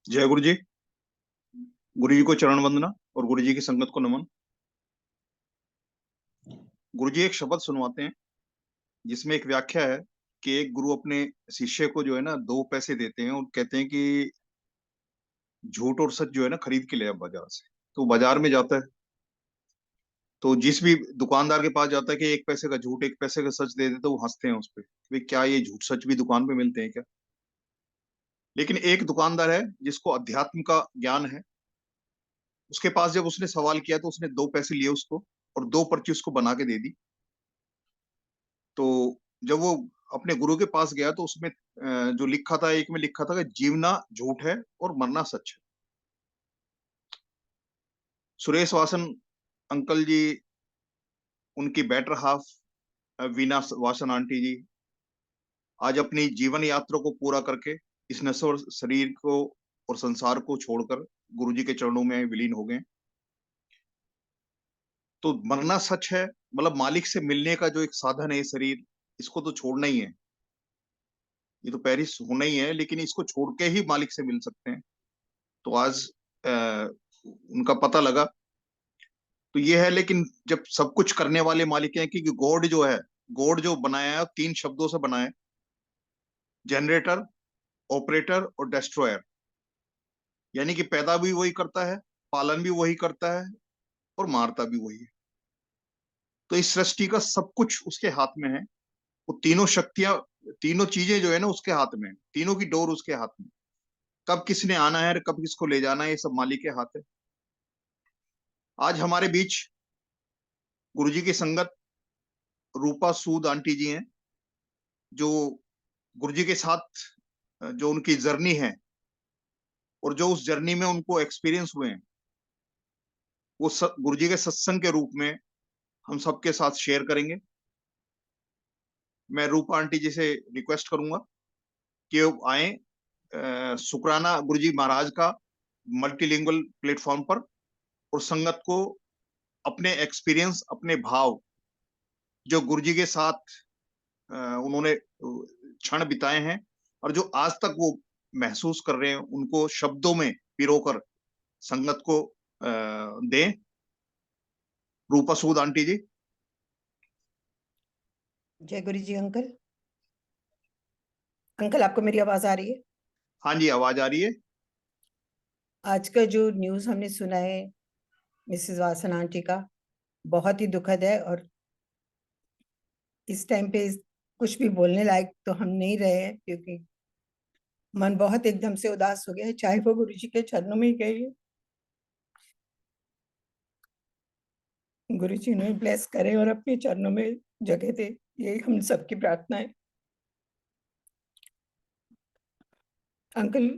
जय गुरु जी। गुरु जी को चरण वंदना और गुरु जी की संगत को नमन। गुरु जी एक शब्द सुनवाते हैं जिसमें एक व्याख्या है कि एक गुरु अपने शिष्य को जो है ना 2 पैसे देते हैं और कहते हैं कि झूठ और सच जो है ना खरीद के ले आ बाजार से। तो बाजार में जाता है, तो जिस भी दुकानदार के पास जाता है कि 1 पैसे का झूठ 1 पैसे का सच दे दे, तो वो हंसते हैं उस पे भाई क्या ये झूठ सच भी दुकान पे मिलते हैं क्या। लेकिन एक दुकानदार है जिसको अध्यात्म का ज्ञान है, उसके पास जब उसने सवाल किया तो उसने 2 पैसे लिए उसको और 2 पर्ची उसको बना के दे दी। तो जब वो अपने गुरु के पास गया तो उसमें जो लिखा था, एक में लिखा था कि जीवना झूठ है और मरना सच है। सुरेश वासन अंकल जी, उनकी better half Veena Vasan aunty ji आज अपनी जीवन यात्रा को पूरा करके इस नश्वर शरीर को और संसार को छोड़कर गुरु जी के चरणों में विलीन हो गए। तो मरना सच है, मतलब मालिक से मिलने का जो एक साधन है ये शरीर, इसको तो छोड़ना ही है। ये तो पेरिस होना ही है, लेकिन इसको छोड़ के ही मालिक से मिल सकते हैं। तो आज उनका पता लगा। तो ये है, लेकिन जब सब कुछ करने वाले मालिक हैं, क्योंकि गॉड जो है, गॉड जो बनाया है 3 शब्दों से बनाया है, जनरेटर, ऑपरेटर और डिस्ट्रॉयर। यानी कि पैदा भी वही करता है, पालन भी वही करता है और मारता भी वही है। तो इस सृष्टि का सब कुछ उसके हाथ में है। वो तीनों शक्तियां, तीनों चीजें जो है ना उसके हाथ में है, तीनों की डोर उसके हाथ में। कब किसने आना है, कब किसको ले जाना है, ये सब मालिक के हाथ है। आज हमारे बीच गुरु जी की संगत रूपा सूद आंटी जी हैं, जो गुरु जी के साथ जो उनकी जर्नी है और जो उस जर्नी में उनको एक्सपीरियंस हुए हैं, वो गुरु जी के सत्संग के रूप में हम सबके साथ शेयर करेंगे। मैं रूपा आंटी जी से रिक्वेस्ट करूंगा कि वो आए शुक्राना गुरु जी महाराज का मल्टीलिंगुअल प्लेटफॉर्म पर, और संगत को अपने एक्सपीरियंस, अपने भाव जो गुरु जी के साथ उन्होंने क्षण बिताए हैं और जो आज तक वो महसूस कर रहे हैं, उनको शब्दों में पिरोकर संगत को दें। रूपा सूद आंटी जी। जय गुरु जी। अंकल, अंकल आपको मेरी आवाज आ रही है? हाँ जी, आवाज आ रही है। आज का जो न्यूज हमने सुना है मिसेस वासन आंटी का, बहुत ही दुखद है। और इस टाइम पे कुछ भी बोलने लायक तो हम नहीं रहे हैं, क्योंकि मन बहुत एकदम से उदास हो गया है। चाहे वो गुरु जी के चरणों में ही गए, गुरु जी उन्हें ब्लेस करे और अपने चरणों में जगह दे, यही हम सबकी प्रार्थना है। अंकल,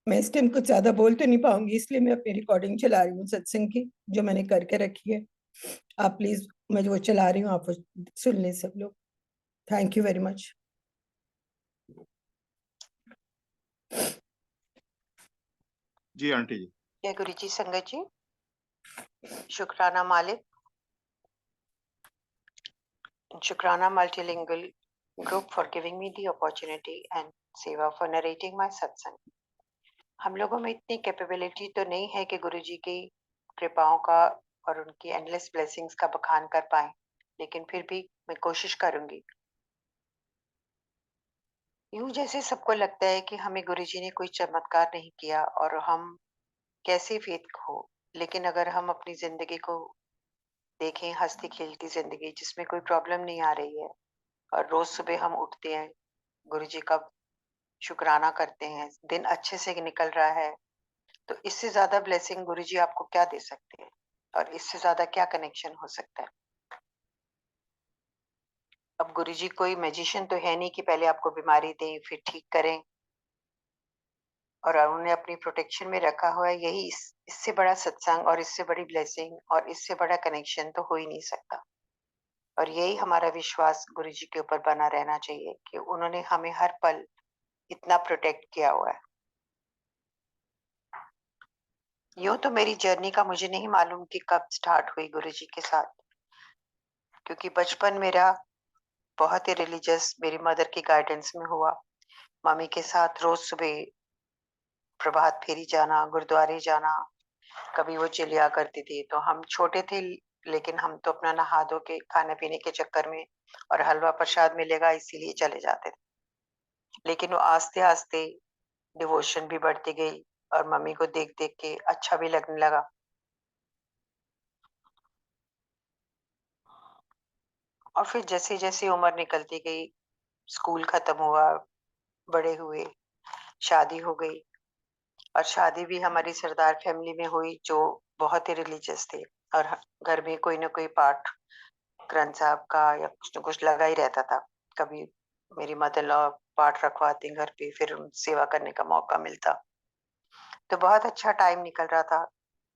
मैं इस टाइम कुछ ज्यादा बोल तो नहीं पाऊंगी, इसलिए मैं अपनी रिकॉर्डिंग चला रही हूँ सत्संग की, जो मैंने करके रखी है। आप प्लीज, मैं वो चला रही हूँ, आप वो सुन लें सब लोग। Thank you very much. जी आंटी जी। जय गुरु जी। संगत जी, शुक्राना मालिक, शुक्राना multilingual group for giving me the opportunity and सेवा for narrating my satsang। हम लोगों में इतनी कैपेबिलिटी तो नहीं है कि गुरु जी की कृपाओं का और उनकी एंडलेस ब्लेसिंग्स का बखान कर पाए, लेकिन फिर भी मैं कोशिश करूंगी। यूं जैसे सबको लगता है कि हमें गुरु जी ने कोई चमत्कार नहीं किया और हम कैसे फेथ खो, लेकिन अगर हम अपनी जिंदगी को देखें, हंसती खेलती जिंदगी जिसमें कोई प्रॉब्लम नहीं आ रही है, और रोज सुबह हम उठते हैं, गुरु जी का शुक्राना करते हैं, दिन अच्छे से निकल रहा है, तो इससे ज्यादा ब्लेसिंग गुरु जी आपको क्या दे सकते हैं, और इससे ज्यादा क्या कनेक्शन हो सकता है। अब गुरु जी कोई मैजिशियन तो है नहीं कि पहले आपको बीमारी दें फिर ठीक करें, और उन्होंने अपनी प्रोटेक्शन में रखा हुआ है। यही इससे बड़ा सत्संग और इससे बड़ी ब्लेसिंग और इससे बड़ा कनेक्शन तो हो ही नहीं सकता। और यही हमारा विश्वास गुरु जी के ऊपर बना रहना चाहिए कि उन्होंने हमें हर पल इतना प्रोटेक्ट किया हुआ है। यूं तो मेरी जर्नी का मुझे नहीं मालूम कि कब स्टार्ट हुई गुरु जी के साथ, क्योंकि बचपन मेरा बहुत ही रिलीजियस मेरी मदर की गाइडेंस में हुआ। मम्मी के साथ रोज सुबह प्रभात फेरी जाना, गुरुद्वारे जाना, कभी वो चलिया करती थी। तो हम छोटे थे, लेकिन हम तो अपना नहा धो के खाने पीने के चक्कर में और हलवा प्रसाद मिलेगा इसीलिए चले जाते थे। लेकिन वो आस्ते आस्ते डिवोशन भी बढ़ती गई और मम्मी को देख देख के अच्छा भी लगने लगा। और फिर जैसे जैसे उम्र निकलती गई, स्कूल खत्म हुआ, बड़े हुए, शादी हो गई। और शादी भी हमारी सरदार फैमिली में हुई, जो बहुत ही रिलीजियस थे। और घर में कोई ना कोई पाठ ग्रंथ साहब का या कुछ न कुछ लगा ही रहता था। कभी मेरी मदर लॉ पाठ रखवाती घर पे, फिर उन सेवा करने का मौका मिलता। तो बहुत अच्छा टाइम निकल रहा था।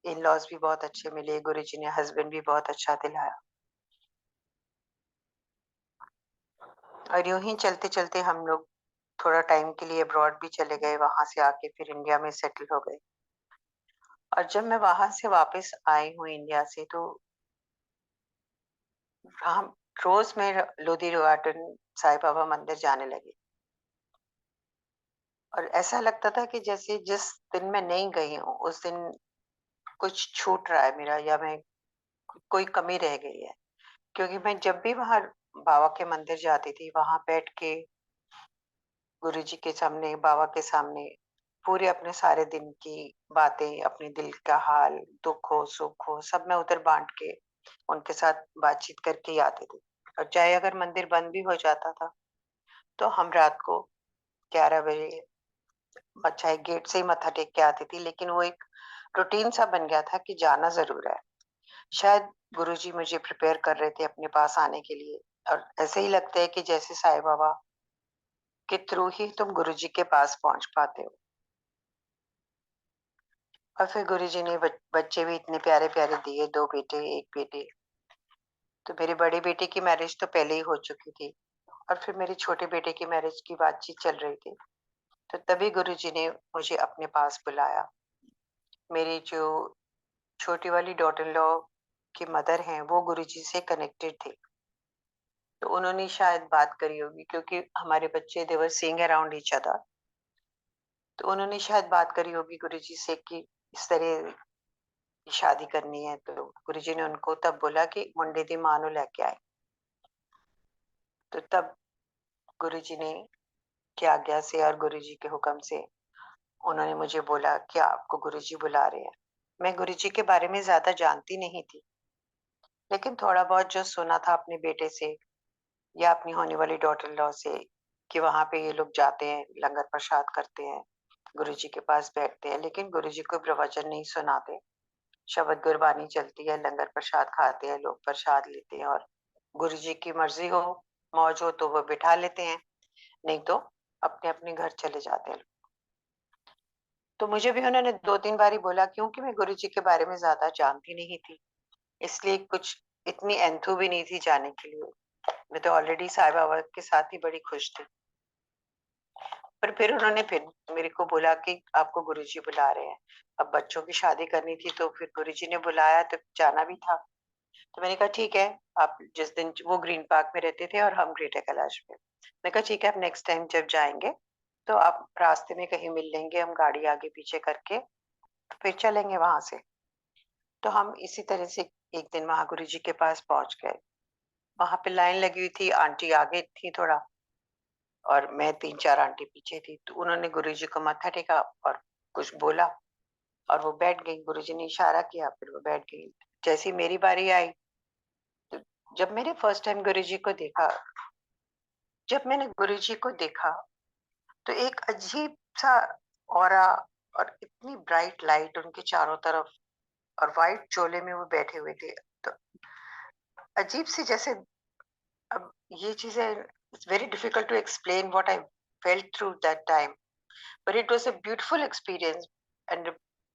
इन लॉज भी बहुत अच्छे मिले, गुरुजी ने हस्बैंड भी बहुत अच्छा दिलाया। और यूं ही चलते चलते हम लोग थोड़ा टाइम के लिए अब्रॉड भी चले गए, वहां से आके फिर इंडिया में सेटल हो गए। और जब मैं वहां से वापस आई हूँ इंडिया से, तो हम रोज में लोधी गार्डन साईं बाबा मंदिर जाने लगे। और ऐसा लगता था कि जैसे जिस दिन मैं नहीं गई हूँ उस दिन कुछ छूट रहा है मेरा, या मैं कोई कमी रह गई है। क्योंकि मैं जब भी वहां बाबा के मंदिर जाती थी, वहां बैठ के गुरुजी के सामने, बाबा के सामने पूरे अपने सारे दिन की बातें, अपने दिल का हाल, दुख हो सुख हो, सब मैं उधर बांट के उनके साथ बातचीत करके ही आती थी। और चाहे अगर मंदिर बंद भी हो जाता था, तो हम रात को 11 बजे चाहे गेट से ही मत्था टेक के आती थी। लेकिन वो एक रूटीन सा बन गया था कि जाना जरूर है। शायद गुरुजी मुझे प्रिपेयर कर रहे थे अपने पास आने के लिए। और ऐसे ही लगता है कि जैसे साईं बाबा के थ्रू ही तुम गुरुजी के पास पहुंच पाते हो। और फिर गुरुजी ने बच्चे भी इतने प्यारे प्यारे दिए, 2 बेटे 1 बेटे। तो मेरे बड़े बेटे की मैरिज तो पहले ही हो चुकी थी, और फिर मेरे छोटे बेटे की मैरिज की बातचीत चल रही थी। तो तभी गुरुजी ने मुझे अपने पास बुलाया। मेरी जो छोटी वाली डॉटर लॉ की मदर हैं, वो गुरुजी से कनेक्टेड थे। तो उन्होंने शायद बात करी होगी, क्योंकि हमारे बच्चे they were seeing around each other. तो उन्होंने शायद बात करी होगी गुरुजी से कि इस तरह की शादी करनी है। तो गुरुजी ने उनको तब बोला कि मुंडे दी मां नु लेके आए। तो तब गुरुजी ने की आज्ञा से और गुरुजी के हुक्म से उन्होंने मुझे बोला कि आपको गुरुजी बुला रहे हैं। मैं गुरुजी के बारे में ज्यादा जानती नहीं थी, लेकिन थोड़ा बहुत जो सुना था अपने बेटे से या अपनी होने वाली डॉटर लॉ से, कि वहां पे ये लोग जाते हैं, लंगर प्रसाद करते हैं, गुरुजी के पास बैठते हैं, लेकिन गुरुजी को प्रवचन नहीं सुनाते। शब्द गुरबानी चलती है, लंगर प्रसाद खाते हैं लोग, प्रसाद लेते हैं, और गुरुजी की मर्जी हो, मौज हो तो वो बिठा लेते हैं, नहीं तो अपने अपने घर चले जाते हैं। तो मुझे भी उन्होंने 2-3 बारी बोला, क्योंकि मैं गुरुजी के बारे में ज्यादा जानती नहीं थी, इसलिए कुछ इतनी एंथू भी नहीं थी जाने के लिए। मैं तो ऑलरेडी साईं बाबा के साथ ही बड़ी खुश थी। पर फिर उन्होंने फिर मेरे को बोला कि आपको गुरुजी बुला रहे हैं। अब बच्चों की शादी करनी थी, तो फिर गुरुजी ने बुलाया तो जाना भी था। तो मैंने कहा ठीक है, आप जिस दिन वो ग्रीन पार्क में रहते थे और हम ग्रेटर कैलाश में। मैं कहा ठीक है, आप नेक्स्ट टाइम जब जाएंगे तो आप रास्ते में कहीं मिल लेंगे, हम गाड़ी आगे पीछे करके फिर चलेंगे वहां से। तो हम इसी तरह से एक दिन वहां गुरुजी के पास पहुंच गए। वहां पे लाइन लगी हुई थी, आंटी आगे थी थोड़ा और मैं 3-4 आंटी पीछे थी। तो उन्होंने गुरुजी को मत्था टेका और कुछ बोला, और वो बैठ गई। गुरुजी ने इशारा किया, फिर वो बैठ गई। जैसे ही मेरी बारी आई, तो जब मैंने फर्स्ट टाइम गुरुजी को देखा, जब मैंने गुरुजी को देखा, तो एक अजीब सा ऑरा और इतनी ब्राइट लाइट उनके चारों तरफ, और व्हाइट चोले में वो बैठे हुए थे। तो अजीब सी जैसे, अब ये चीजें, it's very difficult to explain what I felt through that time, but it was a beautiful experience and a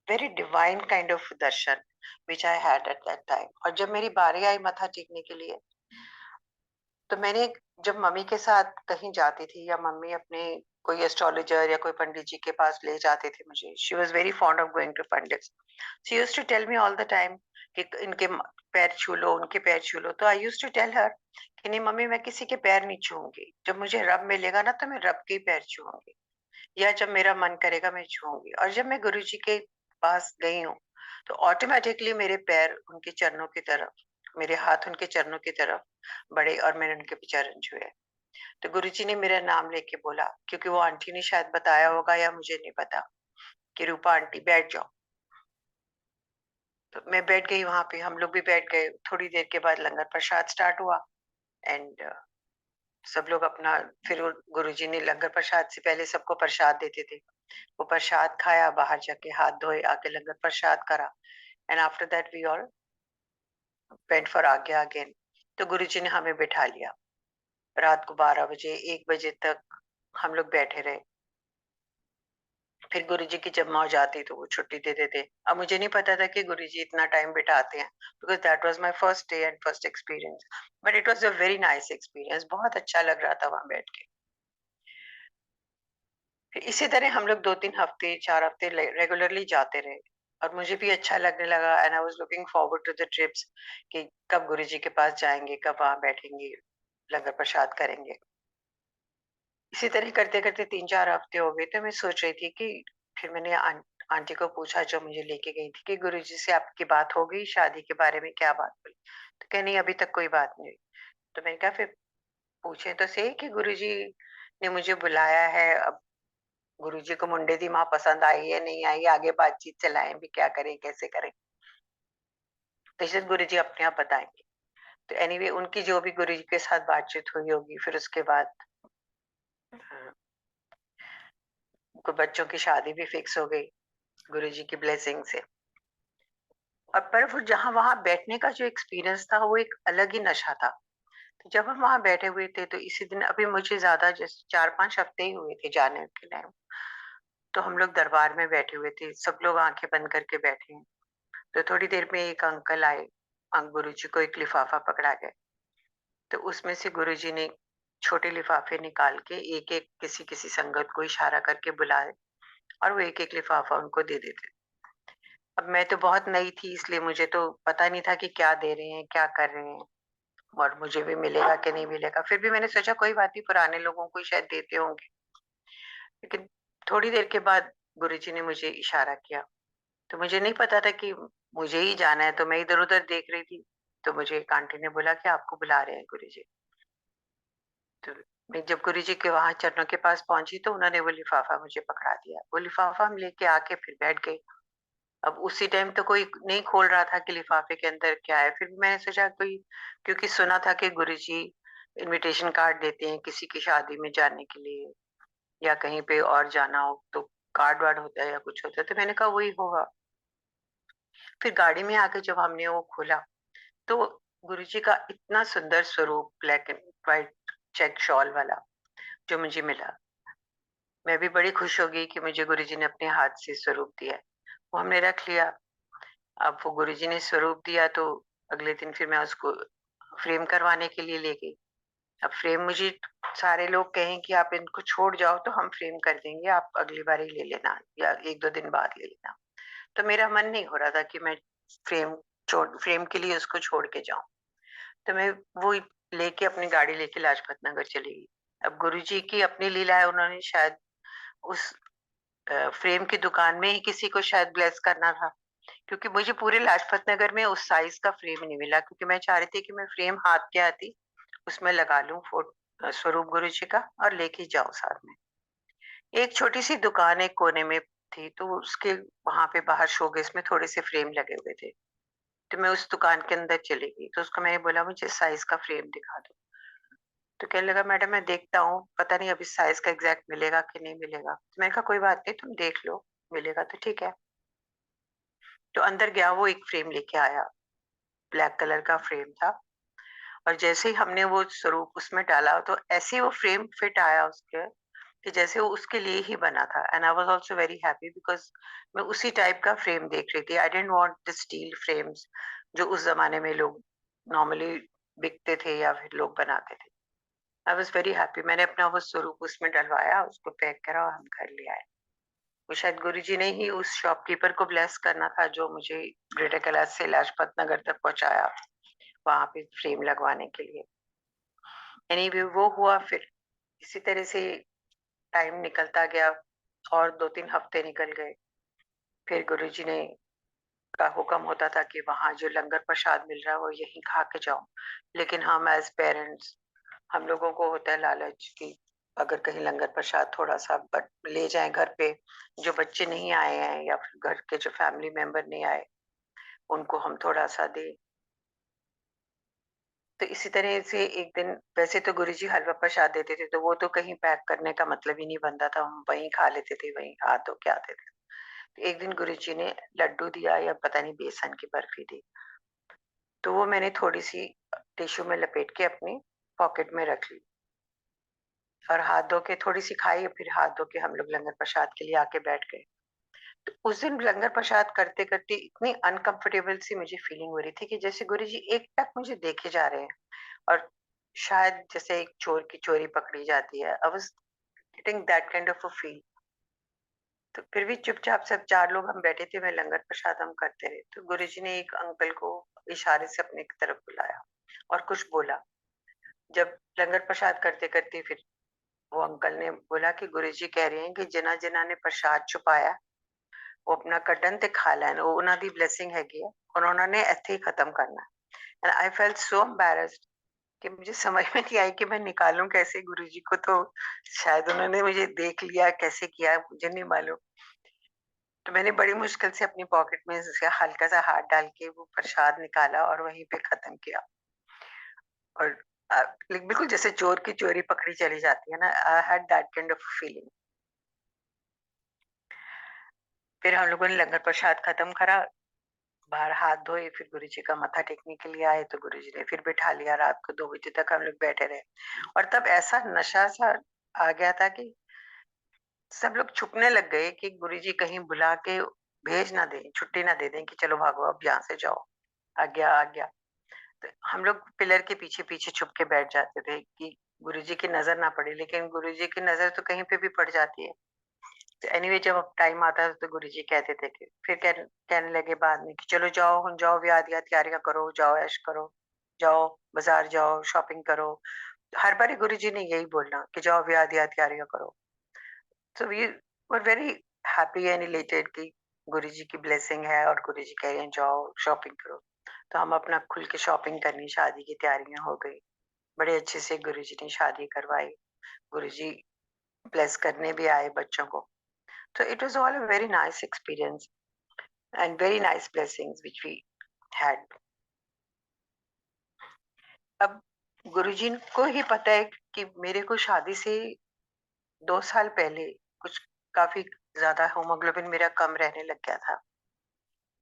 very divine kind of darshan which I had at that time. और जब मेरी बारी आई मत्था टेकने के लिए, तो मैंने, जब मम्मी के साथ कहीं जाती थी या मम्मी अपने कोई एस्ट्रोलॉजर या कोई पंडित जी के पास ले जाते थे मुझे, she was very fond of going to pandit. She used to tell me all the time कि इनके पैर छू लो, उनके पैर छू लो। तो I used to tell her कि नहीं मम्मी, मैं किसी के पैर नहीं छूंगी, जब मुझे रब मिलेगा ना तो मैं रब के ही पैर छूंगी। या जब मेरा मन करेगा मैं छूऊंगी। और जब मैं गुरुजी के पास गई हूँ तो ऑटोमेटिकली मेरे पैर उनके चरणों की तरफ, मेरे हाथ उनके चरणों की तरफ बढ़े और मैंने उनके चरण छुए। तो गुरुजी ने मेरा नाम लेके बोला, क्योंकि वो आंटी ने शायद बताया होगा या मुझे नहीं पता, कि रूपा आंटी बैठ जाओ। तो मैं बैठ गई वहां पे, हम लोग भी बैठ गए। थोड़ी देर के बाद लंगर प्रसाद स्टार्ट हुआ एंड सब लोग अपना, फिर गुरुजी ने लंगर प्रसाद से पहले सबको प्रसाद देते थे, वो प्रसाद खाया, बाहर जाके हाथ धोए, आके लंगर प्रसाद करा and after that we all went for aagya again. तो गुरुजी ने हमें बिठा लिया। रात को 12 बजे 1 बजे तक हम लोग बैठे रहे। फिर गुरुजी की जब मौज आती तो वो छुट्टी दे देते। अब मुझे नहीं पता था कि गुरुजी इतना टाइम बिठाते हैं, because that was my first day and first experience, but it was a very nice experience. बहुत अच्छा लग रहा था वहां बैठ के। फिर इसी तरह हम लोग 2-3 हफ्ते 4 हफ्ते रेगुलरली जाते रहे और मुझे भी अच्छा लगने लगा and I was looking forward to the trips, कि कब गुरुजी के पास जाएंगे, कब वहां बैठेंगे, लंगर प्रसाद करेंगे। इसी तरह करते करते 3-4 हफ्ते हो गए, तो मैं सोच रही थी कि फिर मैंने आंटी को पूछा जो मुझे लेके गई थी, कि गुरुजी से आपकी बात हो गई शादी के बारे में, क्या बात हुई? तो कहे नहीं, अभी तक कोई बात नहीं हुई। तो मैंने कहा फिर पूछे तो सही कि गुरुजी ने मुझे बुलाया है। अब गुरुजी को मुंडे दी माँ पसंद आई है नहीं आई, आगे बातचीत चलाएं भी, क्या करें कैसे करें, तो शायद गुरुजी अपने आप बताएंगे। तो एनीवे उनकी जो भी गुरुजी के साथ बातचीत हुई होगी, फिर उसके बाद कुछ बच्चों की शादी भी फिक्स हो गई गुरुजी की ब्लेसिंग से। और पर वो जहाँ वहां बैठने का जो एक्सपीरियंस था वो एक अलग ही नशा था। तो जब हम वहां बैठे हुए थे तो इसी दिन, अभी मुझे ज्यादा जैसे 4-5 हफ्ते ही हुए थे जाने के टाइम, तो हम लोग दरबार में बैठे हुए थे, सब लोग आंखें बंद करके बैठे हैं। तो थोड़ी देर में एक अंकल आए, गुरुजी को एक लिफाफा पकड़ा गया। तो उसमें से गुरुजी ने छोटे लिफाफे निकाल के एक एक किसी किसी संगत को इशारा करके बुलाए और वो एक एक लिफाफा उनको दे देते। अब मैं तो बहुत नई थी, इसलिए मुझे तो पता नहीं था कि क्या दे रहे हैं, क्या कर रहे हैं और मुझे भी मिलेगा कि नहीं मिलेगा। फिर भी मैंने सोचा कोई बात नहीं, पुराने लोगों को ही शायद देते होंगे। लेकिन थोड़ी देर के बाद गुरुजी ने मुझे इशारा किया, तो मुझे नहीं पता था कि मुझे ही जाना है, तो मैं इधर उधर देख रही थी। तो मुझे एक आंटी ने बोला कि आपको बुला रहे हैं गुरुजी। तो मैं जब गुरुजी के वहां चरणों के पास पहुंची तो उन्होंने वो लिफाफा मुझे पकड़ा दिया। वो लिफाफा हम लेके आके फिर बैठ गए। अब उसी टाइम तो कोई नहीं खोल रहा था कि लिफाफे के अंदर क्या है। फिर मैंने सोचा कोई, क्योंकि सुना था कि गुरुजी इनविटेशन कार्ड देते हैं किसी की शादी में जाने के लिए, या कहीं पे और जाना हो तो कार्ड वार्ड होता है या कुछ होता है, तो मैंने कहा वही होगा। फिर गाड़ी में आके जब हमने वो खोला तो गुरुजी का इतना सुंदर स्वरूप, black and white check shawl वाला, जो मुझे मिला, मैं भी बड़ी खुश हो गई कि मुझे गुरुजी ने अपने हाथ से स्वरूप दिया है। वो हमने रख लिया। अब वो गुरुजी ने स्वरूप दिया तो अगले दिन फिर मैं उसको फ्रेम करवाने के लिए ले गई। अब फ्रेम मुझे सारे लोग कहें कि आप इनको छोड़ जाओ तो हम फ्रेम कर देंगे, आप अगली बार ही ले लेना या 1-2 दिन बाद ले लेना। तो मेरा मन नहीं हो रहा था कि मैं फ्रेम के लिए उसको छोड़ के जाऊं। तो मैं वो लेके अपनी गाड़ी लेके लाजपत नगर चली गई। अब गुरुजी की अपनी लीला है, उन्होंने शायद उस फ्रेम की दुकान में ही किसी को शायद ब्लेस करना था, क्योंकि मुझे पूरे लाजपत नगर में उस साइज का फ्रेम नहीं मिला, क्योंकि मैं चाह रही थी कि मैं फ्रेम हाथ के आती उसमें लगा लूं स्वरूप गुरु जी का और लेके जाऊं साथ में। एक छोटी सी दुकान एक कोने में थी, तो उसके वहां पे बाहर शोकेस में थोड़े से फ्रेम लगे हुए थे। तो मैं उस दुकान के अंदर चली गई, तो उसको मैंने बोला मुझे साइज का फ्रेम दिखा दो। तो कहने लगा मैडम मैं देखता हूँ, पता नहीं अभी साइज का एग्जैक्ट मिलेगा कि नहीं मिलेगा। तो मैंने कहा कोई बात नहीं, तुम देख लो, मिलेगा तो ठीक है। तो अंदर गया, वो एक फ्रेम लेके आया, ब्लैक कलर का फ्रेम था। और जैसे ही हमने वो स्वरूप उसमें डाला तो ऐसे ही वो फ्रेम फिट आया उसके, कि जैसे वो उसके लिए ही बना था। And I was also very happy because मैं उसी टाइप का फ्रेम देख रही थी। आई didn't want the steel frames जो उस जमाने में लोग नॉर्मली बिकते थे या फिर लोग बनाते थे। I was very happy. मैंने अपना वो स्वरूप उसमें डलवाया, उसको पैक करा और हम घर ले आए। वो शायद गुरुजी ने ही उस शॉपकीपर को ब्लेस करना था जो मुझे ग्रेटर कैलाश से लाजपत नगर तक पहुंचाया, वहां पे फ्रेम लगवाने के लिए। एनीवे वो हुआ। फिर इसी तरह से टाइम निकलता गया। और 2-3 हफ्ते निकल गए। फिर गुरुजी ने का हुक्म होता था कि वहाँ जो लंगर प्रसाद मिल रहा है वो यहीं खा के जाओ। लेकिन हम एज़ पेरेंट्स, हम लोगों को होता है लालच कि अगर कहीं लंगर प्रसाद थोड़ा-सा बट ले जाएँ घर पे, जो बच्चे नहीं आए हैं या फिर घर के जो फैमिली मेंबर नहीं आए, उनको हम थोड़ा-सा दें। तो इसी तरह से एक दिन वैसे तो गुरुजी हलवा प्रसाद देते थे, तो वो तो कहीं पैक करने का मतलब ही नहीं बनता था, हम वहीं खा लेते थे, वहीं हाथ धो के आते थे। तो एक दिन गुरुजी ने लड्डू दिया या पता नहीं बेसन की बर्फी दी, तो वो मैंने थोड़ी-सी टिश्यू में लपेट के अपनी पॉकेट में रख ली और हाथ धो के थोड़ी-सी खाई, फिर हाथ धो के हम लोग लंगर प्रसाद के लिए आके बैठ गए। तो उस दिन लंगर प्रसाद करते-करते इतनी अनकंफर्टेबल सी मुझे फीलिंग हो रही थी कि जैसे गुरुजी एकटक मुझे देखे जा रहे हैं और शायद जैसे एक चोर की चोरी पकड़ी जाती है। I was getting that kind of a feel. तो फिर भी चुपचाप सब 4 लोग हम बैठे थे, वह लंगर प्रसाद हम करते रहे। तो गुरुजी ने एक अंकल को इशारे से अपनी तरफ बुलाया और कुछ बोला। जब लंगर प्रसाद करते-करते फिर वो अंकल ने बोला कि गुरुजी कह रहे हैं कि जिन्हां-जिन्हां ने प्रसाद छुपाया, वो अपना कड्डन ते खा लैन, ਉਹ ਉਹਨਾਂ ਦੀ ब्लेसिंग हैगी है और उन्होंने ਇੱਥੇ ही खत्म करना है। And I felt so embarrassed कि मुझे समझ में नहीं आई कि मैं निकालूं कैसे गुरुजी को। तो शायद उन्होंने मुझे देख लिया, कैसे किया मुझे नहीं मालूम। तो मैंने बड़ी मुश्किल से अपनी पॉकेट में से हल्का सा हाथ डाल के वो प्रसाद निकाला और वहीं पे खत्म किया। और बिल्कुल जैसे चोर की चोरी पकड़ी चली जाती है ना, I had that kind of feeling. फिर हम लोगों ने लंगर प्रसाद खत्म करा, बाहर हाथ धोए, फिर गुरुजी का मत्था टेकने के लिए आए, तो गुरुजी ने फिर बिठा लिया। रात को 2 बजे तक हम लोग बैठे रहे और तब ऐसा नशा सा आ गया था कि सब लोग छुपने लग गए कि गुरुजी कहीं बुला के भेज ना दें, छुट्टी ना दे दें कि चलो भागो अब यहाँ से जाओ, आ गया, आ गया। तो हम लोग पिलर के पीछे-पीछे छुप के बैठ जाते थे कि गुरुजी की नज़र ना पड़े, लेकिन गुरुजी की नज़र तो कहीं पे भी पड़ जाती है। तो एनीवे जब अब टाइम आता है तो गुरुजी कहते थे कि फिर कहने लगे बाद में कि चलो जाओ हुण जाओ, ब्याह दियां तैयारियां करो, जाओ ऐश करो, जाओ बाजार जाओ, शॉपिंग करो। हर बारी गुरुजी ने यही बोलना कि जाओ ब्याह दियां तैयारियां करो। So we were very happy and elated कि गुरुजी की ब्लेसिंग है और गुरुजी कह रहे हैं जाओ शॉपिंग करो। तो हम अपना खुल के शॉपिंग करनी, शादी की तैयारियां हो गई। बड़े अच्छे से गुरुजी ने शादी करवाई। गुरुजी ब्लेस करने भी आए बच्चों को। So it was all a very nice experience and very nice blessings which we had. अब गुरुजी को ही पता है कि मेरे को शादी से 2 साल पहले कुछ काफ़ी ज़्यादा हीमोग्लोबिन मेरा कम रहने लग गया था